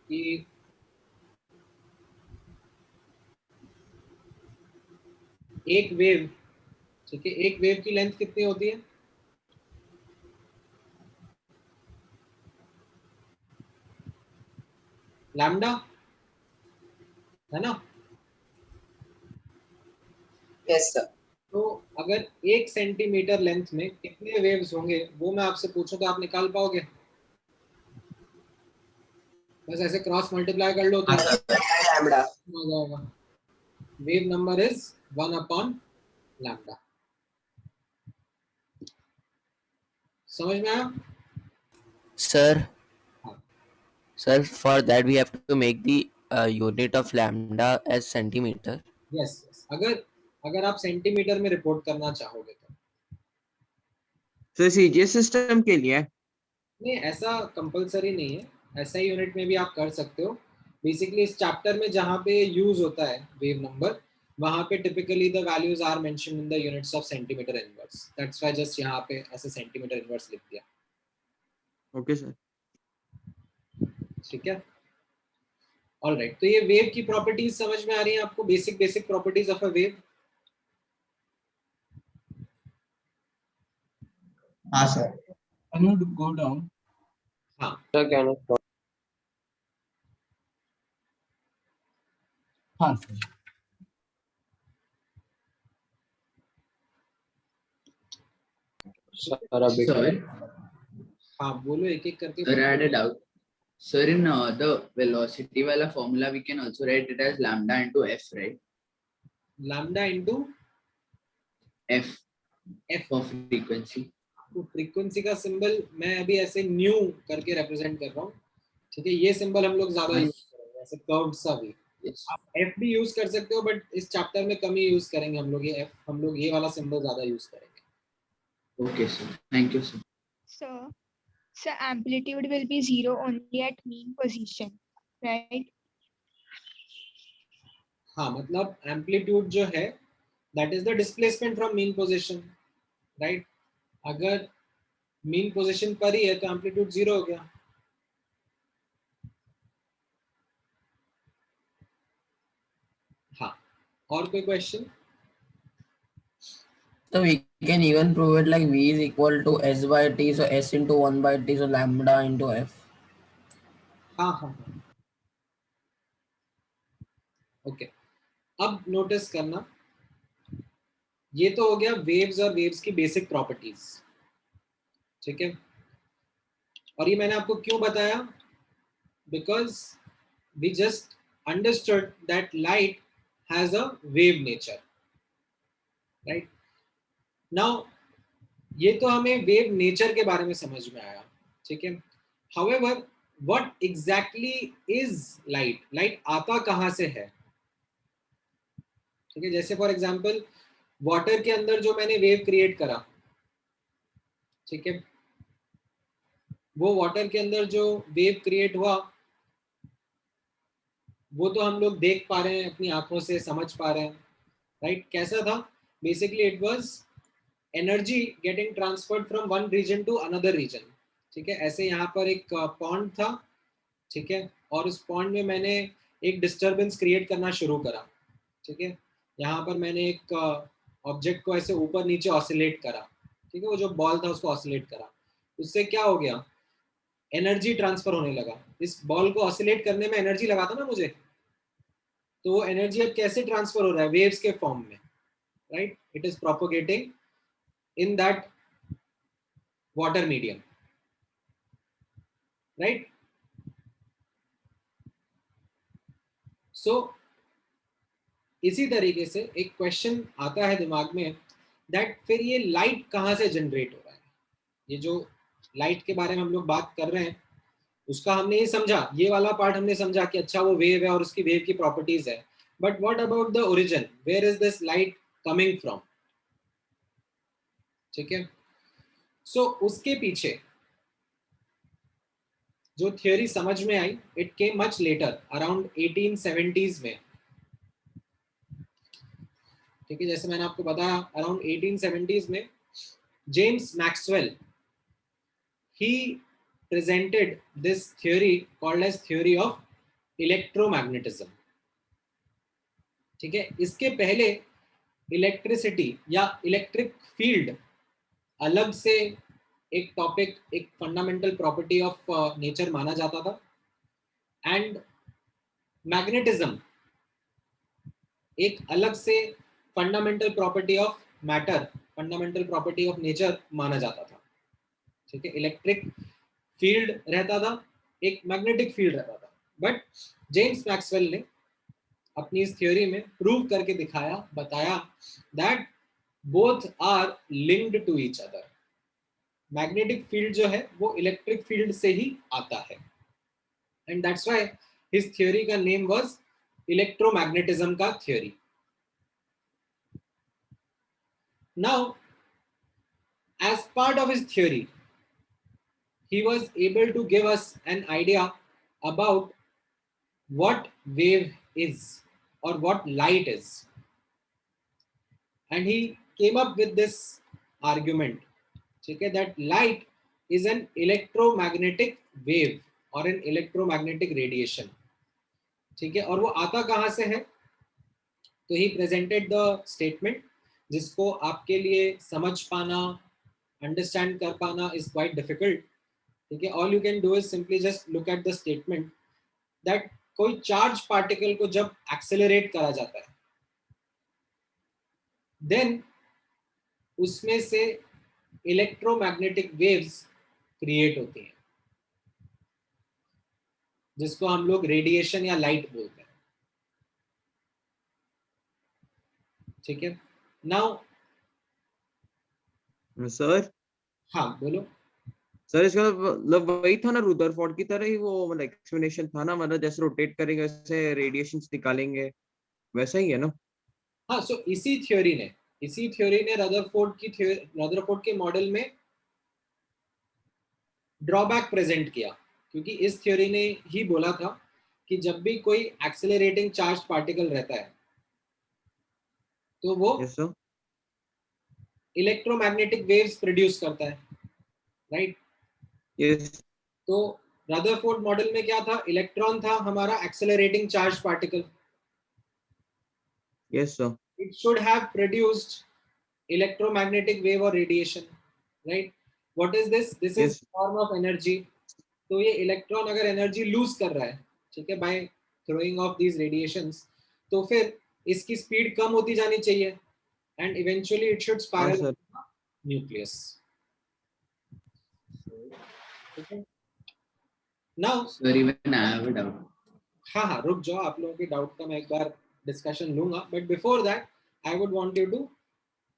[SPEAKER 1] कि एक वेव, ठीक है, एक वेव की लेंथ कितनी होती है? लैम्डा, है ना?
[SPEAKER 14] Yes sir.
[SPEAKER 1] तो अगर 1 सेंटीमीटर लेंथ में कितने वेव्स होंगे वो मैं आपसे पूछूं तो आप निकाल पाओगे? बस ऐसे क्रॉस मल्टीप्लाई कर लो तो आ जाएगा. वेव नंबर इज 1/लैम्डा. समझ में आया?
[SPEAKER 15] Sir, for that we have to make the unit of lambda as centimeter.
[SPEAKER 1] Yes. अगर आप सेंटीमीटर में रिपोर्ट करना चाहोगे तो.
[SPEAKER 8] So CGS सिस्टम के लिए
[SPEAKER 1] नहीं, ऐसा कंपलसरी नहीं है. ऐसा ही यूनिट में भी आप कर सकते हो. बेसिकली इस चैप्टर में जहाँ पे यूज होता है वेव नंबर, वहाँ पे typically the values are mentioned in the units of centimetre inverse. That's why just यहाँ पे ऐसे सेंटीमीटर इनवर्स लिख दिया.
[SPEAKER 8] Okay sir.
[SPEAKER 1] ठीक है. ऑलराइट. तो ये वेव की प्रॉपर्टीज समझ में आ रही हैं आपको? Basic properties of a wave.
[SPEAKER 10] हाँ sir.
[SPEAKER 4] Can you go down?
[SPEAKER 1] हाँ.
[SPEAKER 4] हाँ सर.
[SPEAKER 6] Sir,
[SPEAKER 1] हाँ बोलो एक एक करके.
[SPEAKER 6] sir, I had a doubt. Sir, in the velocity वाला formula we can also write it as lambda into f, right?
[SPEAKER 1] Lambda into
[SPEAKER 6] f of frequency.
[SPEAKER 1] तो फ्रीक्वेंसी का सिंबल मैं अभी ऐसे न्यू करके रिप्रेजेंट कर रहा हूँ. ठीक है. ये सिंबल हम लोग ज्यादा यूज करेंगे, ऐसे कर्व्ड सा भी. आप एफ भी यूज कर सकते हो बट इस चैप्टर में कम ही यूज करेंगे हम लोग ये एफ. हम लोग ये वाला सिंबल ज्यादा यूज करेंगे.
[SPEAKER 6] Okay, sir. Thank you, sir.
[SPEAKER 11] So amplitude will be 0 only at mean position, right?
[SPEAKER 1] हाँ, मतलब एम्पलीट्यूड जो है that is the displacement from mean position, right? अगर मीन पोजीशन पर ही है तो एम्पलीट्यूड 0 हो गया. हाँ, और कोई question?
[SPEAKER 15] So we can even prove it like V is equal to S by T, so S into 1 by T, so lambda into F.
[SPEAKER 1] हाँ. ओके. अब नोटिस करना, ये तो हो गया वेव्स और वेव्स की बेसिक प्रॉपर्टीज. ठीक है. और ये मैंने आपको क्यों बताया? Because we just understood that light has a wave nature, right? Now ये तो हमें वेव नेचर के बारे में समझ में आया. ठीक है. However what exactly is light? Light आता कहाँ से है? ठीक है. जैसे फॉर एग्जांपल वाटर के अंदर जो मैंने वेव क्रिएट करा, ठीक है, वो वाटर के अंदर जो वेव क्रिएट हुआ वो तो हम लोग देख पा रहे हैं, अपनी आंखों से समझ पा रहे हैं, राइट? कैसा था? Basically it was energy getting transferred from one region to another region. ठीक है. ऐसे यहाँ पर एक पॉन्ड था, ठीक है, और उस पॉन्ड में मैंने एक डिस्टर्बेंस क्रिएट करना शुरू करा. ठीक है. यहाँ पर मैंने एक ऑब्जेक्ट को ऐसे ऊपर नीचे ऑसिलेट करा. ठीक है. वो जो बॉल था उसको ऑसिलेट करा. उससे क्या हो गया? एनर्जी ट्रांसफर होने लगा। इस बॉल को ऑसिलेट करने में एनर्जी लगा था ना मुझे, तो वो एनर्जी अब कैसे ट्रांसफर हो रहा है? वेव्स के फॉर्म में, right? It is propagating in that water medium, right? So इसी तरीके से एक क्वेश्चन आता है दिमाग में दैट फिर ये लाइट कहाँ से जनरेट हो रहा है? ये जो लाइट के बारे में हम लोग बात कर रहे हैं उसका हमने ये समझा, ये वाला पार्ट हमने समझा कि अच्छा वो वेव है और उसकी वेव की प्रॉपर्टीज है, but what about the origin? Where is this light coming from? ठीक है, सो उसके पीछे जो थियोरी समझ में आई, it came much later, around 1870s में। ठीक है, जैसे मैंने आपको बताया अराउंड 1870s में James Maxwell he presented this theory called as theory of electromagnetism। ठीक है, इसके पहले इलेक्ट्रिसिटी या इलेक्ट्रिक फील्ड अलग से एक टॉपिक, एक फंडामेंटल प्रॉपर्टी ऑफ नेचर माना जाता था, एंड मैग्नेटिज्म एक अलग से fundamental property of matter, fundamental property of nature माना जाता था। ठीक है, इलेक्ट्रिक फील्ड रहता था, एक मैग्नेटिक फील्ड रहता था, बट जेम्स मैक्सवेल ने अपनी इस थ्योरी में प्रूव करके दिखाया, बताया that both are linked to each other. Magnetic field जो है वो इलेक्ट्रिक फील्ड से ही आता है, and that's why his theory का नेम वाज इलेक्ट्रोमैग्नेटिज्म का थ्योरी। Now as part of his theory he was able to give us an idea about what wave is or what light is, and he came up with this argument, okay, that light is an electromagnetic wave or an electromagnetic radiation। ठीक है, और वो आता कहाँ से है? तो he presented the statement जिसको आपके लिए समझ पाना, अंडरस्टैंड कर पाना is quite difficult। ठीक है, all you can do is simply just look at the statement that कोई चार्ज पार्टिकल को जब एक्सेलरेट करा जाता है, देन उसमें से इलेक्ट्रोमैग्नेटिक वेव्स क्रिएट होती हैं, जिसको हम लोग रेडिएशन या लाइट बोलते हैं। ठीक है, नाउ
[SPEAKER 8] सर,
[SPEAKER 1] हाँ बोलो।
[SPEAKER 8] सर इसका मतलब वही था ना, रुदरफोर्ड की तरह ही वो मतलब एक्सप्लेनेशन था ना, मतलब जैसे रोटेट करेंगे वैसे रेडिएशंस निकालेंगे, वैसा ही है ना?
[SPEAKER 1] हाँ, सो इसी थ्योरी ने रदरफोर्ड के मॉडल में ड्रॉबैक प्रेजेंट किया, क्योंकि इस थ्योरी ने ही बोला था कि जब भी कोई एक्सेलरेटिंग चार्ज पार्टिकल रहता है तो वो इलेक्ट्रोमैग्नेटिक वेव्स प्रोड्यूस करता है, राइट?
[SPEAKER 8] यस।
[SPEAKER 1] तो रदरफोर्ड मॉडल में क्या था? इलेक्ट्रॉन था हमारा accelerating charge particle.
[SPEAKER 8] Yes sir.
[SPEAKER 1] It should have produced electromagnetic wave और radiation, right? What is this? This is form of energy. तो ये इलेक्ट्रॉन अगर एनर्जी लूज कर रहा है, ठीक है, by throwing of these radiations, तो फिर इसकी स्पीड कम होती जानी चाहिए, and eventually it should spiral nucleus. Now
[SPEAKER 6] sir even I have a doubt.
[SPEAKER 1] हाँ, रुक जाओ, आप लोगों के डाउट का मैं एक बार डिस्कशन लूंगा, but before that I would want you to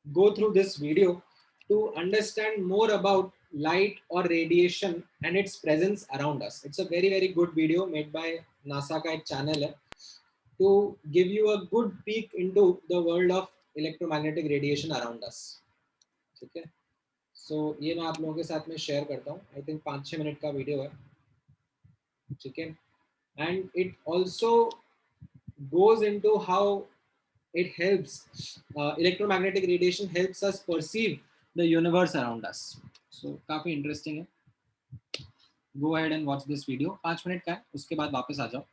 [SPEAKER 1] go through this video to understand more about light or radiation and its presence around us. It's a very good video made by NASA का एक channel है, to give you a good peek into the world of electromagnetic radiation around us. ठीक है, so ये मैं आप लोगों के साथ में शेयर करता हूँ। I think 5-6 मिनट का वीडियो है, ठीक है, and it also goes into how it helps, electromagnetic radiation helps us perceive the universe around us. So काफी interesting है। Go ahead and watch this video। 5 minute का है, उसके बाद वापस आ जाओ।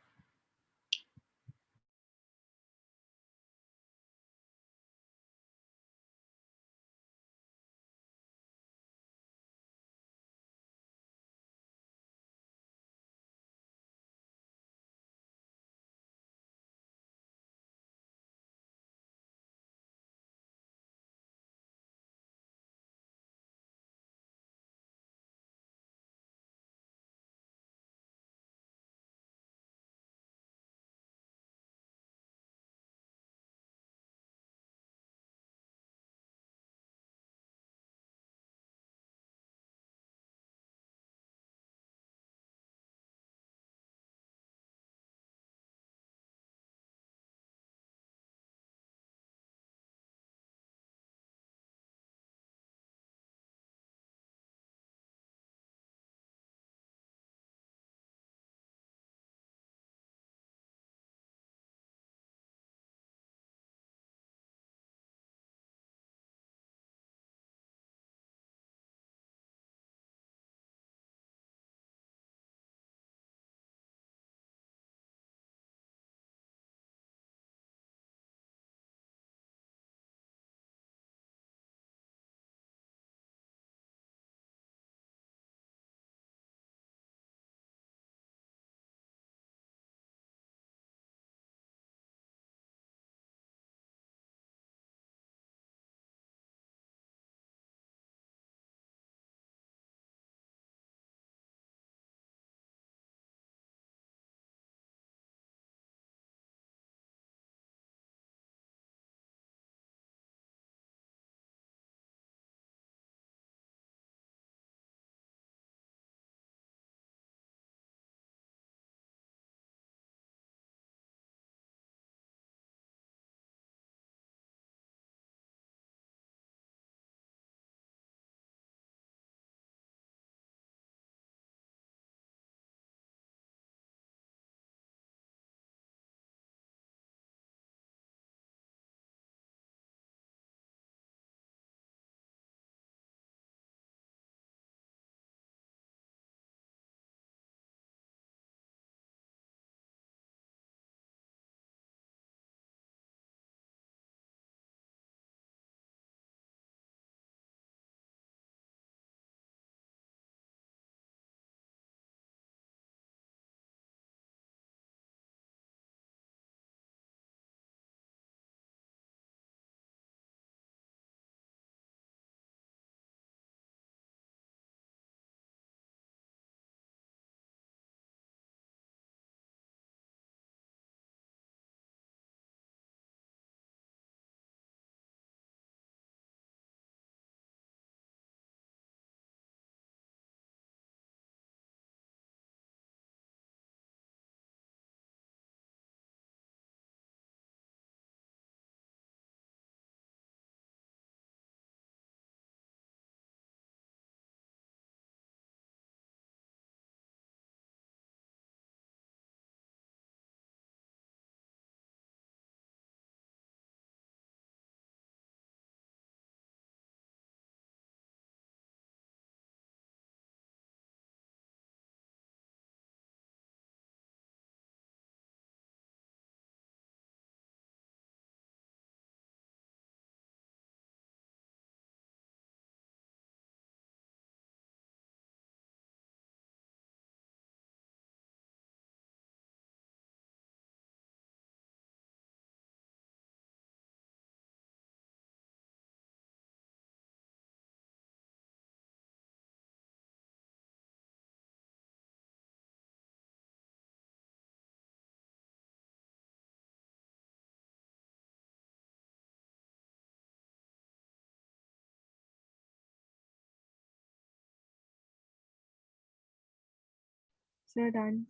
[SPEAKER 2] sir, done.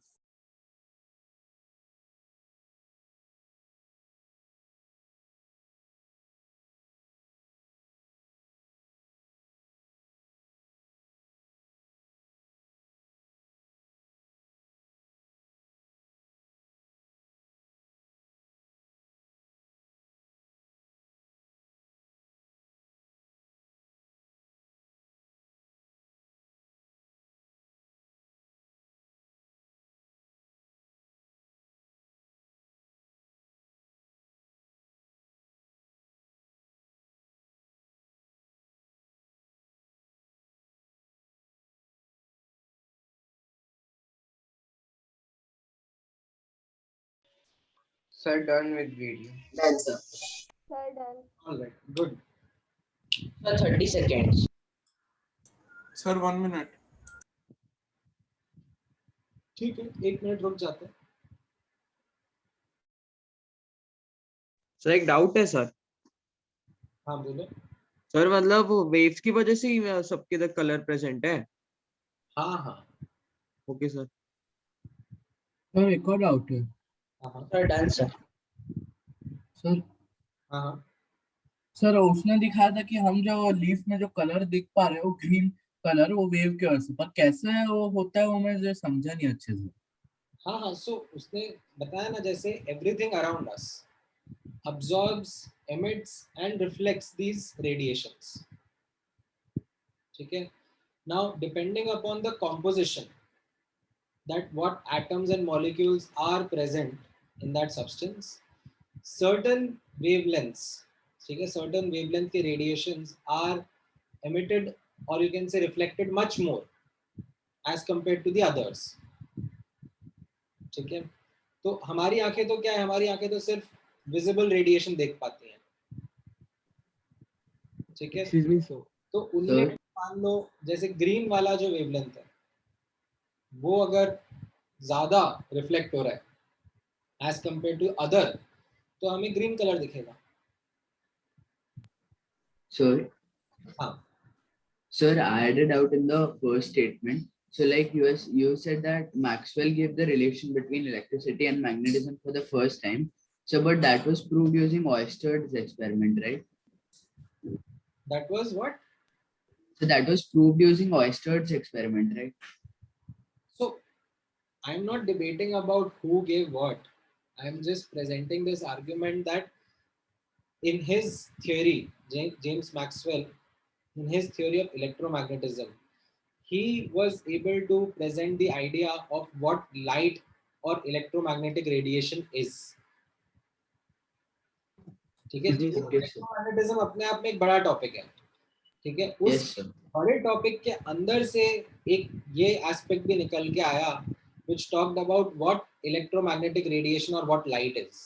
[SPEAKER 15] Sir, done with video.
[SPEAKER 6] Done, sir.
[SPEAKER 2] Sir, done.
[SPEAKER 1] All right, good.
[SPEAKER 15] Sir, 30 seconds.
[SPEAKER 14] Sir, 1 minute.
[SPEAKER 1] ठीक है, 1 मिनट रुक जाते हैं.
[SPEAKER 8] सर एक डाउट है सर.
[SPEAKER 1] हाँ बोलो.
[SPEAKER 8] सर मतलब वेव्स की वजह से ही सबके इधर कलर प्रेजेंट है.
[SPEAKER 1] हाँ हाँ.
[SPEAKER 8] Okay sir.
[SPEAKER 4] सर एक और डाउट है.
[SPEAKER 15] Sir, done, sir.
[SPEAKER 4] सर
[SPEAKER 1] हाँ हाँ.
[SPEAKER 4] सर उसने दिखाया था कि हम जो लीफ में जो कलर दिख पा रहे हैं वो ग्रीन कलर वो वेव की वजह से, पर कैसे वो होता है वो मैं जो समझा नहीं अच्छे से.
[SPEAKER 1] हाँ हाँ. सो उसने बताया ना, जैसे everything around us absorbs, emits and reflects these radiations. ठीक है. Now depending upon the composition, that what atoms and molecules are present in that substance, certain wavelengths, ठीक है, certain wavelength के radiations are emitted or you can say reflected much more as compared to the others. ठीक है. तो हमारी आंखें तो क्या है, हमारी आंखें तो सिर्फ विजिबल रेडिएशन देख पाती हैं. ठीक है.
[SPEAKER 9] Excuse me, sir.
[SPEAKER 1] तो उनमें मान लो जैसे ग्रीन वाला जो वेवलेंथ है वो अगर ज्यादा रिफ्लेक्ट हो रहा है एज कंपेयर टू अदर, तो हमें ग्रीन कलर दिखेगा.
[SPEAKER 6] Sir,
[SPEAKER 1] हाँ.
[SPEAKER 6] sir, I had a doubt in the first statement. So, like you said that Maxwell gave the relation between electricity and magnetism for the first time. So, but that was proved using Oersted experiment, right?
[SPEAKER 1] That was what?
[SPEAKER 6] So that was proved using Oersted's experiment, right?
[SPEAKER 1] So I'm not debating about who gave what. I'm just presenting this argument that in his theory, James Maxwell, in his theory of electromagnetism, he was able to present the idea of what light or electromagnetic radiation is. ठीक है. इलेक्ट्रोमैग्नेटिज्म अपने आप में एक बड़ा टॉपिक है. ठीक है. उस बड़े टॉपिक के अंदर से एक ये एस्पेक्ट भी निकल के आया which talked about what electromagnetic radiation or what light is.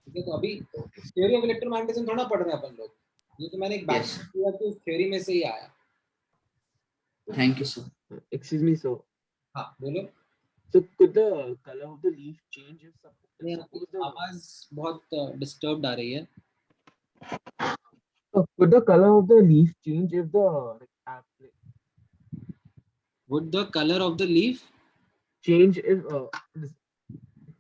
[SPEAKER 1] ठीक है. तो अभी theory of electromagnetism थोड़ा पढ़ रहे हैं अपन लोग. ये तो मैंने एक बात किया कि उस theory में से ही आया.
[SPEAKER 6] Thank you, sir.
[SPEAKER 9] Excuse me, sir.
[SPEAKER 1] हाँ बोलो.
[SPEAKER 9] So could the color of the leaf change if suppose the
[SPEAKER 1] आवाज बहुत disturbed आ रही है.
[SPEAKER 9] could the color of the leaf change if the
[SPEAKER 1] Would the color of the leaf
[SPEAKER 9] change if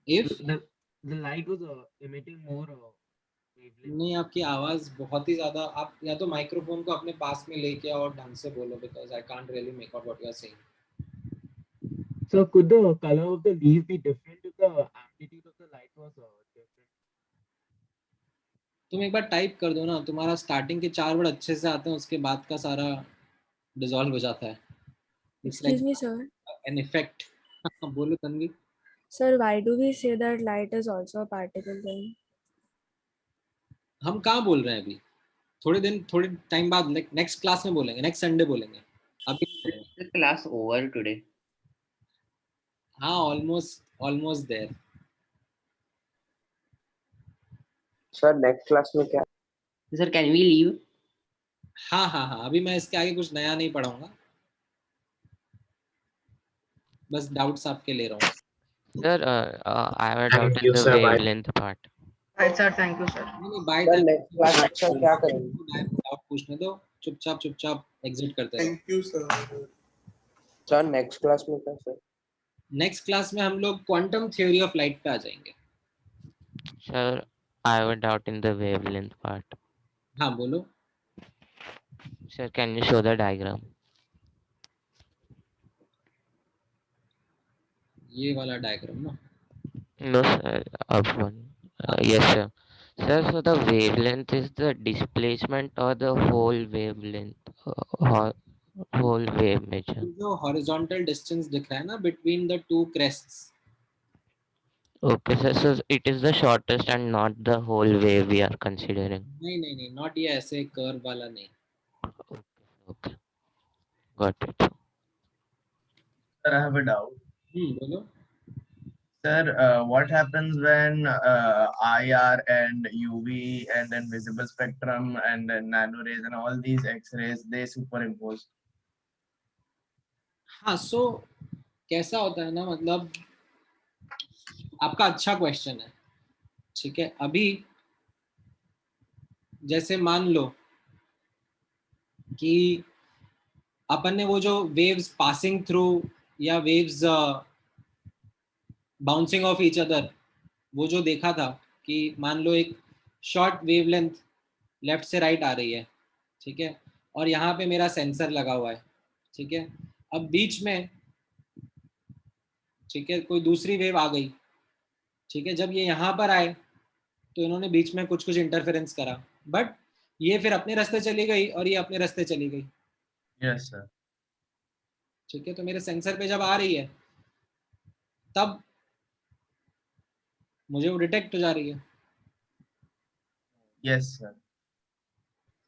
[SPEAKER 9] the light was emitting more wavelength?
[SPEAKER 1] नहीं, आपकी आवाज बहुत ही ज्यादा, आप या तो माइक्रोफोन को अपने पास में लेके और ढंग से बोलो because I can't really make out what you are saying.
[SPEAKER 9] So could the color of the leaf be different if the amplitude of the light was different?
[SPEAKER 1] तुम एक बार टाइप कर दो ना, तुम्हारा स्टार्टिंग के 4 वर्ड अच्छे से आते हैं, उसके बाद का सारा डिसॉल्व हो जाता है.
[SPEAKER 2] Excuse me, sir.
[SPEAKER 1] An effect. बोलो Tanvi.
[SPEAKER 2] Sir, why do we say that light is also a particle then?
[SPEAKER 1] हम कहाँ बोल रहे हैं अभी? थोड़े टाइम बाद नेक्स्ट क्लास में बोलेंगे, नेक्स्ट संडे बोलेंगे. अभी
[SPEAKER 3] क्लास ओवर टुडे.
[SPEAKER 1] हाँ, almost there.
[SPEAKER 15] Sir next class में क्या?
[SPEAKER 3] Sir can we leave?
[SPEAKER 1] हाँ. अभी मैं इसके आगे कुछ नया नहीं पढ़ाऊंगा, बस डाउट्स आपके ले रहा हूँ.
[SPEAKER 3] Sir, I have a doubt in the wavelength part.
[SPEAKER 7] Right, sir. Thank you, sir.
[SPEAKER 1] Bye.
[SPEAKER 15] Next class में सर क्या करेंगे?
[SPEAKER 1] डाउट पूछने दो, चुपचाप एग्जिट करते हैं.
[SPEAKER 14] Thank you, sir.
[SPEAKER 15] Sir next class में क्या सर?
[SPEAKER 1] नेक्स्ट क्लास में हम लोग क्वांटम थ्योरी ऑफ लाइट पे आ जाएंगे।
[SPEAKER 3] Sir, I have a doubt in the wavelength part.
[SPEAKER 1] हाँ बोलो।
[SPEAKER 3] Sir, can you show the diagram?
[SPEAKER 1] ये वाला डायग्राम ना?
[SPEAKER 3] No, sir. Up one. Yes, sir. Sir, so the wavelength is the displacement or the whole wavelength, whole wave measure.
[SPEAKER 1] जो हॉरिजॉन्टल डिस्टेंस दिख रहा है ना between the two crests,
[SPEAKER 3] Okay, sir. So it is the shortest and not the whole wave we are considering.
[SPEAKER 1] नहीं नहीं नहीं, नॉट ये ऐसे कर्व वाला नहीं।
[SPEAKER 3] Okay, got it.
[SPEAKER 10] Sir, I have a doubt.
[SPEAKER 1] बोलो।
[SPEAKER 10] Sir, what happens when IR and UV and then visible spectrum and then nano rays and all these X-rays they superimpose?
[SPEAKER 1] हाँ, सो कैसा होता है ना, मतलब आपका अच्छा क्वेश्चन है, ठीक है। अभी जैसे मान लो कि अपन ने वो जो वेव्स पासिंग थ्रू या waves bouncing off each other, वो जो देखा था कि मान लो एक शॉर्ट वेवलेंथ लेफ्ट से राइट आ रही है, ठीक है, और यहाँ पे मेरा सेंसर लगा हुआ है, ठीक है। अब बीच में, ठीक है, कोई दूसरी वेव आ गई, ठीक है। जब ये यहाँ पर आए तो इन्होंने बीच में कुछ कुछ इंटरफेरेंस करा, बट ये फिर अपने रास्ते चली गई और ये अपने रास्ते चली गई,
[SPEAKER 10] Yes, sir.
[SPEAKER 1] ठीक है। तो मेरे सेंसर पे जब आ रही है तब मुझे वो डिटेक्ट हो जा रही है।
[SPEAKER 10] Yes, sir.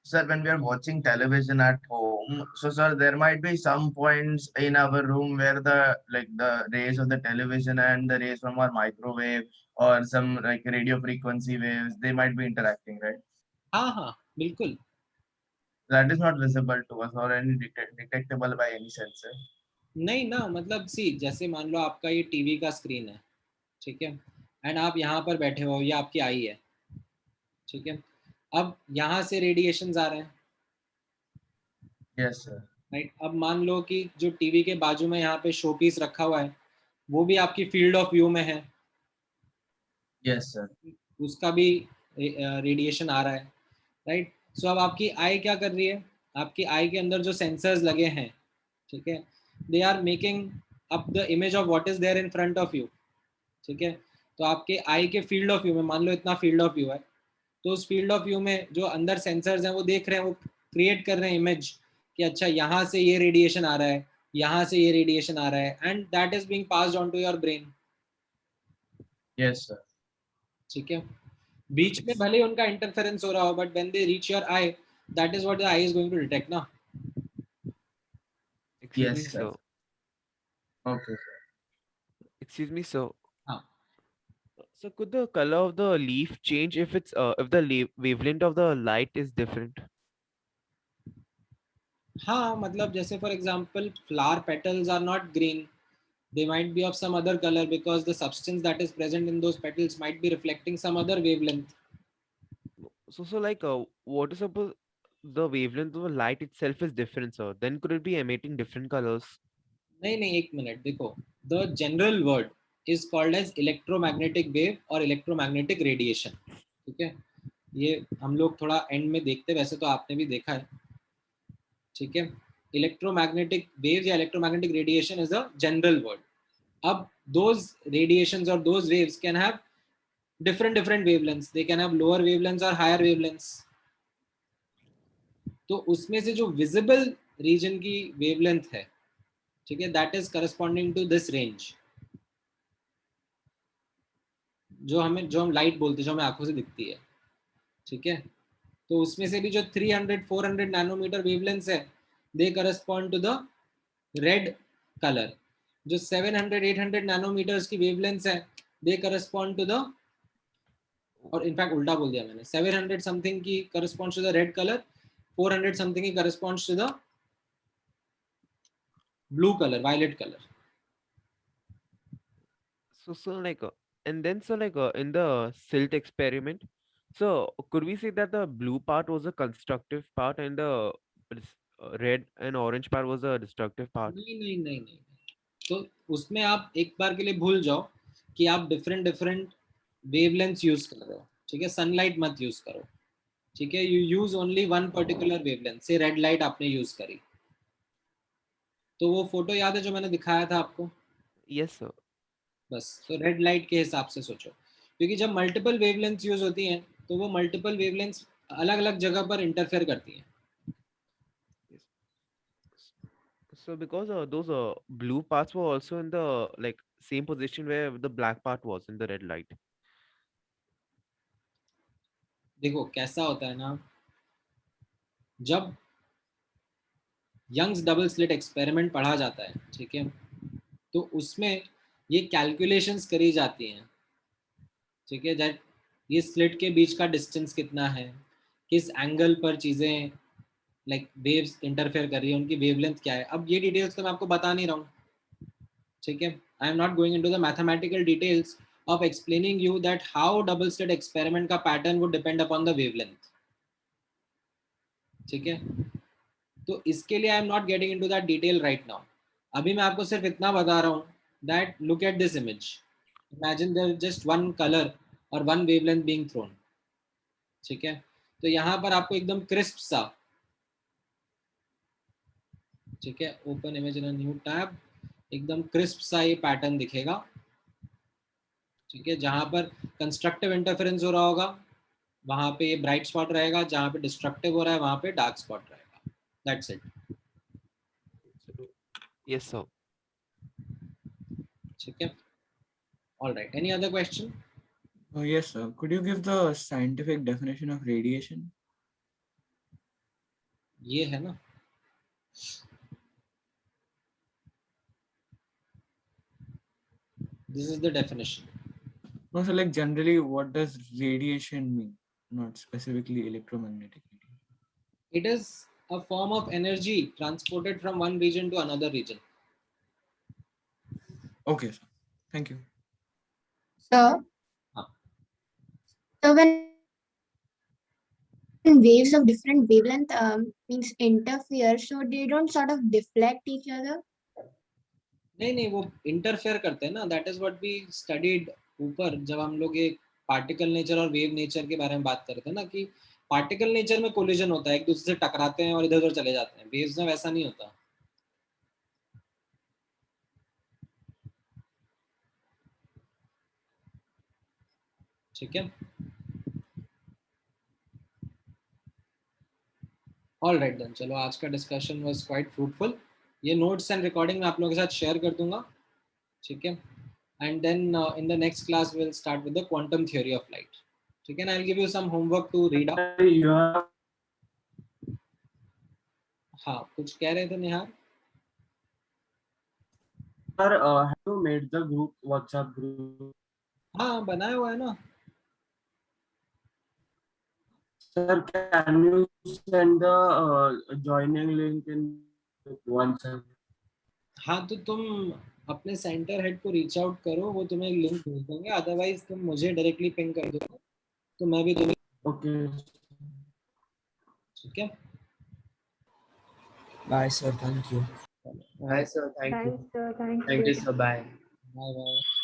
[SPEAKER 10] Sir, when we are watching television at home, so sir, there might be some points in our room where the rays of the television and the rays from our microwave or some like radio frequency waves, they might be interacting, right?
[SPEAKER 1] हाँ हाँ बिल्कुल।
[SPEAKER 10] That is not visible to us or any detectable by any sensor.
[SPEAKER 1] नहीं ना, मतलब सी, जैसे मान लो आपका ये टीवी का स्क्रीन है, ठीक है, एंड आप यहाँ पर बैठे हो, ये आपकी आई है, ठीक है। अब यहाँ से रेडिएशंस आ रहे हैं,
[SPEAKER 10] Yes, sir.
[SPEAKER 1] राइट। अब मान लो कि जो टीवी के बाजू में यहाँ पे शो पीस रखा हुआ है वो भी आपकी फील्ड ऑफ व्यू में है,
[SPEAKER 10] Yes, sir.
[SPEAKER 1] उसका भी रेडिएशन आ रहा है, राइट। सो अब आपकी आई क्या कर रही है, आपकी आई के अंदर जो सेंसर्स लगे हैं, ठीक है, they are making up the image of what is there in front of you, ठीक है। तो आपके आई के फील्ड ऑफ व्यू में मान लो इतना फील्ड ऑफ व्यू है, तो उस फील्ड ऑफ व्यू में जो अंदर सेंसर्स हैं वो देख रहे हैं, वो क्रिएट कर रहे हैं इमेज कि अच्छा यहाँ से ये रेडिएशन आ रहा है, यहाँ से ये रेडिएशन आ रहा है, and that is being passed on to your brain.
[SPEAKER 10] Yes, sir.
[SPEAKER 1] ठीक है, बीच में भले उनका इंटरफेरेंस हो रहा हो, but when they reach your eye, that is what the eye is going to detect ना।
[SPEAKER 9] Excuse
[SPEAKER 10] Yes,
[SPEAKER 9] me,
[SPEAKER 10] sir.
[SPEAKER 9] sir.
[SPEAKER 10] Okay, sir.
[SPEAKER 9] Excuse me, sir.
[SPEAKER 1] हाँ।
[SPEAKER 9] So could the color of the leaf change if it's if the wavelength of the light is different?
[SPEAKER 1] हाँ, मतलब जैसे for example flower petals are not green, they might be of some other color because the substance that is present in those petals might be reflecting some other wavelength.
[SPEAKER 9] So like what is suppose the wavelength of the light itself is different, sir? Then could it be emitting different colors?
[SPEAKER 1] नहीं नहीं, एक मिनट देखो, the general word is called as electromagnetic wave और electromagnetic radiation, ठीक है। ये हम लोग थोड़ा एंड में देखते, वैसे तो आपने भी देखा है, ठीक है। इलेक्ट्रोमैग्नेटिक वेव्स या electromagnetic radiation is a general word. अब those radiations or those waves can have different wavelengths, they can have lower wavelengths or higher wavelengths। तो उसमें से जो विजिबल रीजन की वेवलेंथ है, ठीक है, that is corresponding to this range, जो हम लाइट बोलते हैं, जो हमें आंखों से दिखती है, ठीक है। तो उसमें से भी जो 300-400 नैनोमीटर वेवलेंथ है, they correspond to the red colour. जो 700-800 नैनोमीटर्स की वेवलेंथ है, दे करस्पॉन्ड टू द, और इनफैक्ट उल्टा बोल दिया मैंने, 700 समथिंग की corresponds to the red colour, 400 something की corresponds to the blue colour, violet colour.
[SPEAKER 9] So like and then so like in the silt experiment, so could we say that the blue part was a constructive part and the red and orange part was a destructive part?
[SPEAKER 1] नहीं नहीं नहीं नहीं, तो उसमें आप एक बार के लिए भूल जाओ कि आप डिफरेंट डिफरेंट वेवलेंथ्स यूज कर रहे हो, ठीक है। सनलाइट मत यूज करो, ठीक है। You use only one particular wavelength. से रेड लाइट आपने यूज करी, तो वो फोटो याद है जो मैंने दिखाया था आपको?
[SPEAKER 9] Yes, sir.
[SPEAKER 1] बस तो रेड लाइट के हिसाब से सोचो, क्योंकि जब मल्टीपल वेवलेंथ्स यूज होती हैं तो वो मल्टीपल वेवलेंथ्स अलग अलग जगह पर इंटरफेयर करती हैं।
[SPEAKER 9] So because those blue parts were also in the like same position where the black part was in the red light.
[SPEAKER 1] देखो कैसा होता है ना, जब यंग्स डबल स्लिट एक्सपेरिमेंट पढ़ा जाता है, ठीक है, तो उसमें ये कैलकुलेशंस करी जाती हैं, ठीक है। दैट ये स्लिट के बीच का डिस्टेंस कितना है, किस एंगल पर चीज़ें लाइक वेव्स इंटरफेयर कर रही है, उनकी वेवलेंथ क्या है। अब ये डिटेल्स तो मैं आपको बता नहीं रहा हूँ, ठीक है। I am not going into the mathematical details of explaining you that how double slit experiment का pattern would depend upon the wavelength, ठीक है। तो इसके लिए I am not getting into that detail right now. अभी मैं आपको सिर्फ इतना बता रहा हूँ that look at this image, imagine there is just one colour और वन वेवलेंथ बीइंग थ्रोन, ठीक है। तो यहाँ पर आपको एकदम क्रिस्प सा, ठीक है, open image in a new tab, एकदम क्रिस्प सा ये पैटर्न दिखेगा, ठीक है। जहाँ पर कंस्ट्रक्टिव इंटरफेरेंस हो रहा होगा वहाँ पे ये ब्राइट स्पॉट रहेगा, जहाँ पे डिस्ट्रक्टिव हो रहा है वहाँ पे डार्क स्पॉट रहेगा। That's it.
[SPEAKER 9] Yes, sir.
[SPEAKER 1] ठीक है, all right. Any other question?
[SPEAKER 14] Yes, sir. Could you give the scientific definition of radiation?
[SPEAKER 1] ये है ना, this is the definition.
[SPEAKER 14] No, so like generally, what does radiation mean? Not specifically electromagnetic.
[SPEAKER 1] It is a form of energy transported from one region to another region.
[SPEAKER 14] Okay, sir. Thank you.
[SPEAKER 11] So, so when waves of different wavelength means interfere, so they don't sort of deflect each other.
[SPEAKER 1] नहीं नहीं, वो इंटरफेयर करते हैं ना, that is what we studied ऊपर, जब हम लोग ये पार्टिकल नेचर और वेव नेचर के बारे में बात करते हैं ना, कि पार्टिकल नेचर में कोलिजन होता है, एक दूसरे से टकराते हैं और इधर उधर चले जाते हैं। वेव्स में वैसा नहीं होता, ठीक है। ऑल राइट देन, चलो आज का डिस्कशन वाज क्वाइट फ्रूटफुल। ये नोट्स एंड रिकॉर्डिंग मैं आप लोगों के साथ शेयर कर दूंगा, ठीक है। And then in the next class will start with the quantum theory of light, ठीक है ना। I will give you some homework to read up. हाँ, कुछ कह रहे थे निहार?
[SPEAKER 8] Sir, have you made the group WhatsApp group?
[SPEAKER 1] हाँ, बनाया हुआ है ना।
[SPEAKER 8] Sir, can you send the joining link in WhatsApp?
[SPEAKER 1] हाँ, तो तुम अपने सेंटर हेड को रीच आउट करो, वो तुम्हें लिंक भेज देंगे। अदरवाइज तुम मुझे डायरेक्टली पिंग कर दो तो मैं भी तुम्हें,
[SPEAKER 8] Okay.
[SPEAKER 1] ठीक है।
[SPEAKER 15] Bye, sir. Thank you.
[SPEAKER 13] Hi, sir. Thank you.
[SPEAKER 11] Thanks, sir. Thank
[SPEAKER 13] Thank
[SPEAKER 11] you.
[SPEAKER 13] you, sir. Bye.
[SPEAKER 1] Bye bye.